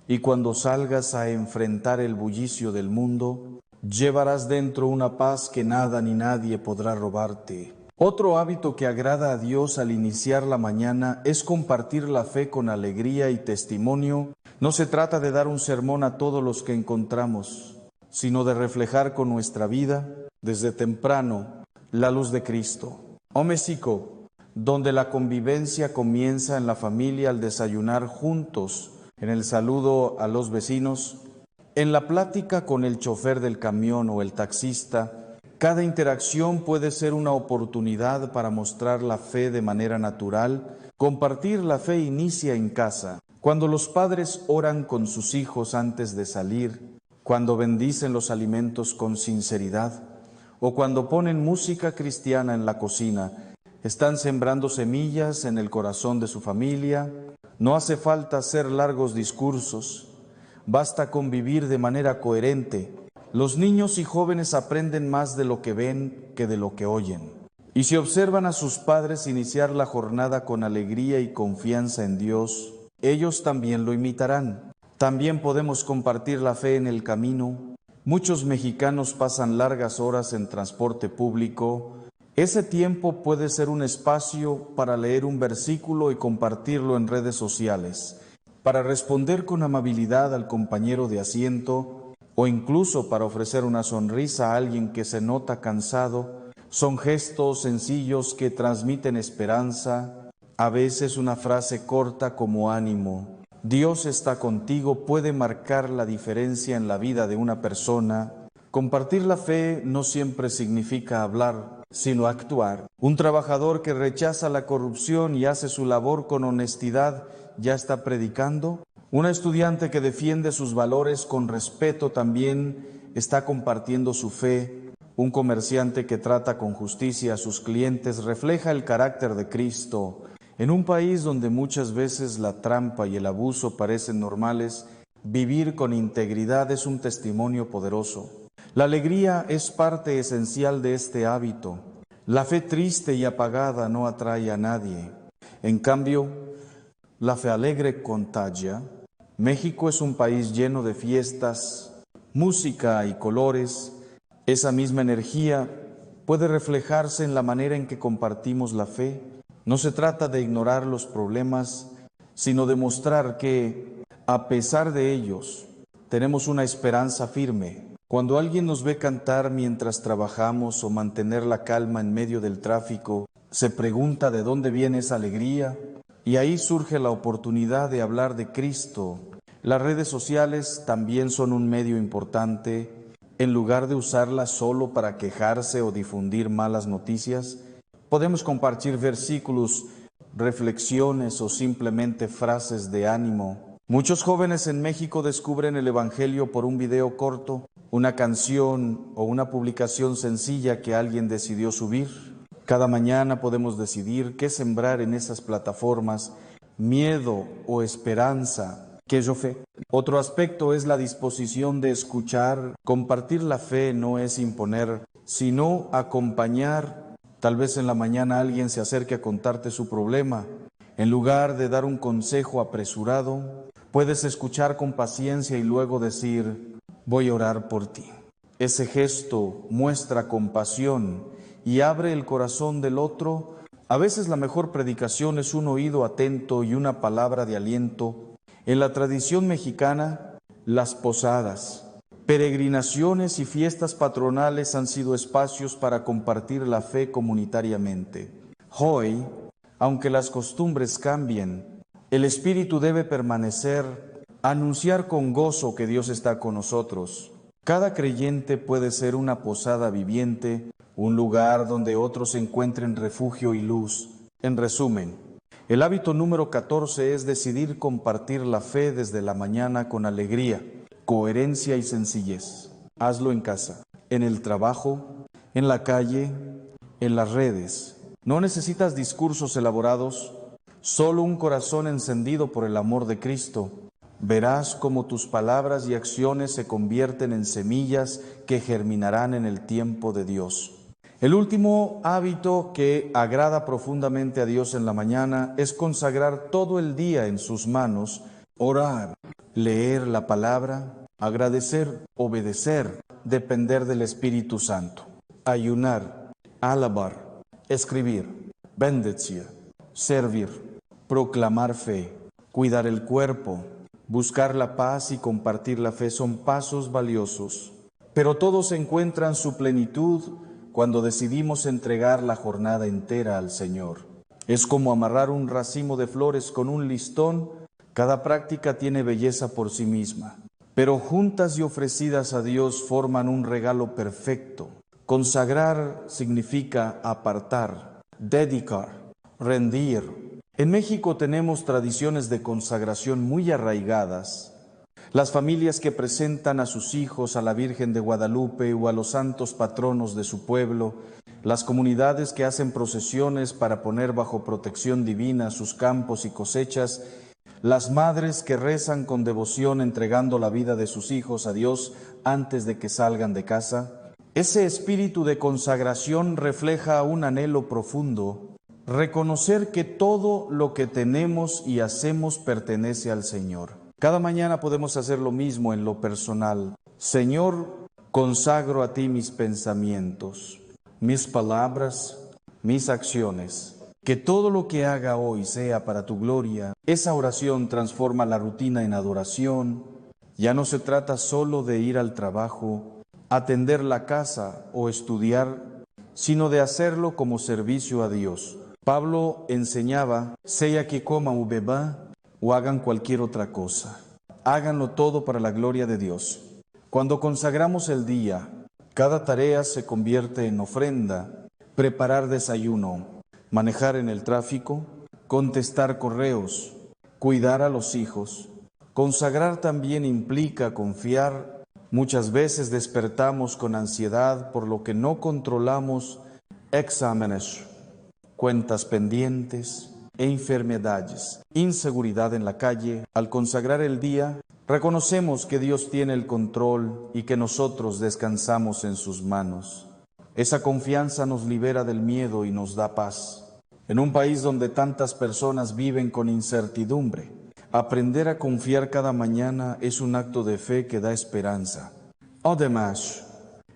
Y cuando salgas a enfrentar el bullicio del mundo, llevarás dentro una paz que nada ni nadie podrá robarte. Otro hábito que agrada a Dios al iniciar la mañana es compartir la fe con alegría y testimonio. No se trata de dar un sermón a todos los que encontramos, sino de reflejar con nuestra vida, desde temprano, la luz de Cristo. México, donde la convivencia comienza en la familia al desayunar juntos, en el saludo a los vecinos, en la plática con el chofer del camión o el taxista. Cada interacción puede ser una oportunidad para mostrar la fe de manera natural. Compartir la fe inicia en casa, cuando los padres oran con sus hijos antes de salir, cuando bendicen los alimentos con sinceridad, o cuando ponen música cristiana en la cocina. Están sembrando semillas en el corazón de su familia. No hace falta hacer largos discursos, basta convivir de manera coherente. Los niños y jóvenes aprenden más de lo que ven que de lo que oyen. Y si observan a sus padres iniciar la jornada con alegría y confianza en Dios, ellos también lo imitarán. También podemos compartir la fe en el camino. Muchos mexicanos pasan largas horas en transporte público. Ese tiempo puede ser un espacio para leer un versículo y compartirlo en redes sociales, para responder con amabilidad al compañero de asiento o incluso para ofrecer una sonrisa a alguien que se nota cansado. Son gestos sencillos que transmiten esperanza. A veces una frase corta como ánimo, Dios está contigo, puede marcar la diferencia en la vida de una persona. Compartir la fe no siempre significa hablar, sino actuar. Un trabajador que rechaza la corrupción y hace su labor con honestidad, ¿ya está predicando? Un estudiante que defiende sus valores con respeto también está compartiendo su fe. Un comerciante que trata con justicia a sus clientes refleja el carácter de Cristo. En un país donde muchas veces la trampa y el abuso parecen normales, vivir con integridad es un testimonio poderoso. La alegría es parte esencial de este hábito. La fe triste y apagada no atrae a nadie. En cambio, la fe alegre contagia. México es un país lleno de fiestas, música y colores. Esa misma energía puede reflejarse en la manera en que compartimos la fe. No se trata de ignorar los problemas, sino de mostrar que, a pesar de ellos, tenemos una esperanza firme. Cuando alguien nos ve cantar mientras trabajamos o mantener la calma en medio del tráfico, se pregunta de dónde viene esa alegría, y ahí surge la oportunidad de hablar de Cristo. Las redes sociales también son un medio importante. En lugar de usarlas solo para quejarse o difundir malas noticias, podemos compartir versículos, reflexiones o simplemente frases de ánimo. Muchos jóvenes en México descubren el Evangelio por un video corto, una canción o una publicación sencilla que alguien decidió subir. Cada mañana podemos decidir qué sembrar en esas plataformas: miedo o esperanza, que yo fe. Otro aspecto es la disposición de escuchar. Compartir la fe no es imponer, sino acompañar. Tal vez en la mañana alguien se acerque a contarte su problema. En lugar de dar un consejo apresurado, puedes escuchar con paciencia y luego decir: voy a orar por ti. Ese gesto muestra compasión y abre el corazón del otro. A veces la mejor predicación es un oído atento y una palabra de aliento. En la tradición mexicana, las posadas, peregrinaciones y fiestas patronales han sido espacios para compartir la fe comunitariamente. Hoy, aunque las costumbres cambien, el espíritu debe permanecer, anunciar con gozo que Dios está con nosotros. Cada creyente puede ser una posada viviente, un lugar donde otros encuentren refugio y luz. En resumen, El hábito número 14 es decidir compartir la fe desde la mañana con alegría, coherencia y sencillez. Hazlo en casa, en el trabajo, en la calle, en las redes. No necesitas discursos elaborados, solo un corazón encendido por el amor de Cristo. Verás cómo tus palabras y acciones se convierten en semillas que germinarán en el tiempo de Dios. El último hábito que agrada profundamente a Dios en la mañana es consagrar todo el día en sus manos, orar, leer la palabra, agradecer, obedecer, depender del Espíritu Santo, ayunar, alabar, escribir, bendecir, servir, proclamar fe, cuidar el cuerpo, buscar la paz y compartir la fe son pasos valiosos, pero todos encuentran su plenitud cuando decidimos entregar la jornada entera al Señor. Es como amarrar un racimo de flores con un listón. Cada práctica tiene belleza por sí misma, pero juntas y ofrecidas a Dios forman un regalo perfecto. Consagrar significa apartar, dedicar, rendir. En México tenemos tradiciones de consagración muy arraigadas. Las familias que presentan a sus hijos a la Virgen de Guadalupe o a los santos patronos de su pueblo, las comunidades que hacen procesiones para poner bajo protección divina sus campos y cosechas, las madres que rezan con devoción entregando la vida de sus hijos a Dios antes de que salgan de casa. Ese espíritu de consagración refleja un anhelo profundo, reconocer que todo lo que tenemos y hacemos pertenece al Señor. Cada mañana podemos hacer lo mismo en lo personal. Señor, consagro a ti mis pensamientos, mis palabras, mis acciones. Que todo lo que haga hoy sea para tu gloria. Esa oración transforma la rutina en adoración. Ya no se trata solo de ir al trabajo, atender la casa o estudiar, sino de hacerlo como servicio a Dios. Pablo enseñaba, sea que coma o beba, o hagan cualquier otra cosa. Háganlo todo para la gloria de Dios. Cuando consagramos el día, cada tarea se convierte en ofrenda. Preparar desayuno, manejar en el tráfico, contestar correos, cuidar a los hijos. Consagrar también implica confiar. Muchas veces despertamos con ansiedad por lo que no controlamos, exámenes, cuentas pendientes e enfermedades, inseguridad en la calle. Al consagrar el día, reconocemos que Dios tiene el control y que nosotros descansamos en sus manos. Esa confianza nos libera del miedo y nos da paz. En un país donde tantas personas viven con incertidumbre, aprender a confiar cada mañana es un acto de fe que da esperanza. Además,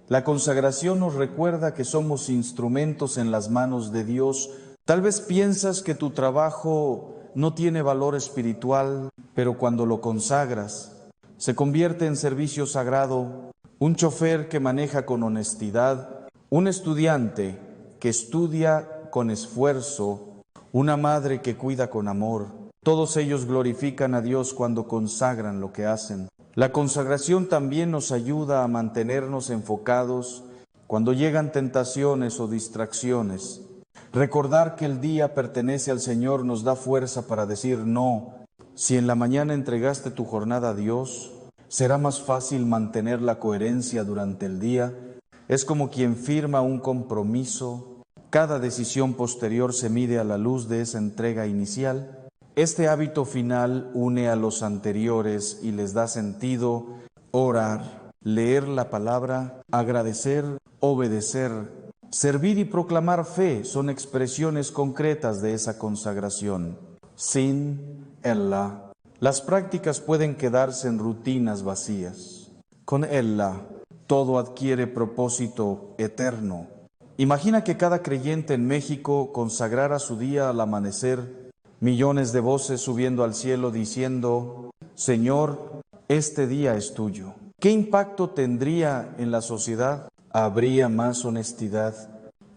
la consagración nos recuerda que somos instrumentos en las manos de Dios. Tal vez piensas que tu trabajo no tiene valor espiritual, pero cuando lo consagras, se convierte en servicio sagrado. Un chofer que maneja con honestidad, un estudiante que estudia con esfuerzo, una madre que cuida con amor. Todos ellos glorifican a Dios cuando consagran lo que hacen. La consagración también nos ayuda a mantenernos enfocados cuando llegan tentaciones o distracciones. Recordar que el día pertenece al Señor nos da fuerza para decir no. Si en la mañana entregaste tu jornada a Dios, será más fácil mantener la coherencia durante el día. Es como quien firma un compromiso. Cada decisión posterior se mide a la luz de esa entrega inicial. Este hábito final une a los anteriores y les da sentido. Orar, leer la palabra, agradecer, obedecer, servir y proclamar fe son expresiones concretas de esa consagración. Sin ella, las prácticas pueden quedarse en rutinas vacías. Con ella, todo adquiere propósito eterno. Imagina que cada creyente en México consagrara su día al amanecer, millones de voces subiendo al cielo diciendo, Señor, este día es tuyo. ¿Qué impacto tendría en la sociedad? Habría más honestidad,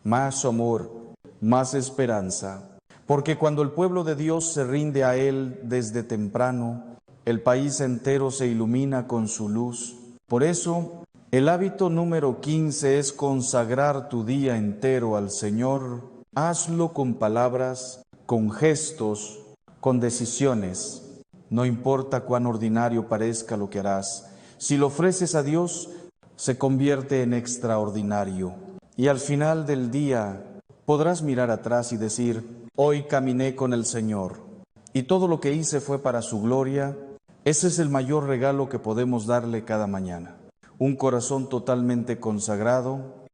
más amor, más esperanza. Porque cuando el pueblo de Dios se rinde a Él desde temprano, el país entero se ilumina con su luz. Por eso, el hábito número 15 es consagrar tu día entero al Señor. Hazlo con palabras, con gestos, con decisiones. No importa cuán ordinario parezca lo que harás, si lo ofreces a Dios, se convierte en extraordinario. Y al final del día podrás mirar atrás y decir: hoy caminé con el Señor y todo lo que hice fue para su gloria. Ese es el mayor regalo que podemos darle cada mañana. Un corazón totalmente consagrado,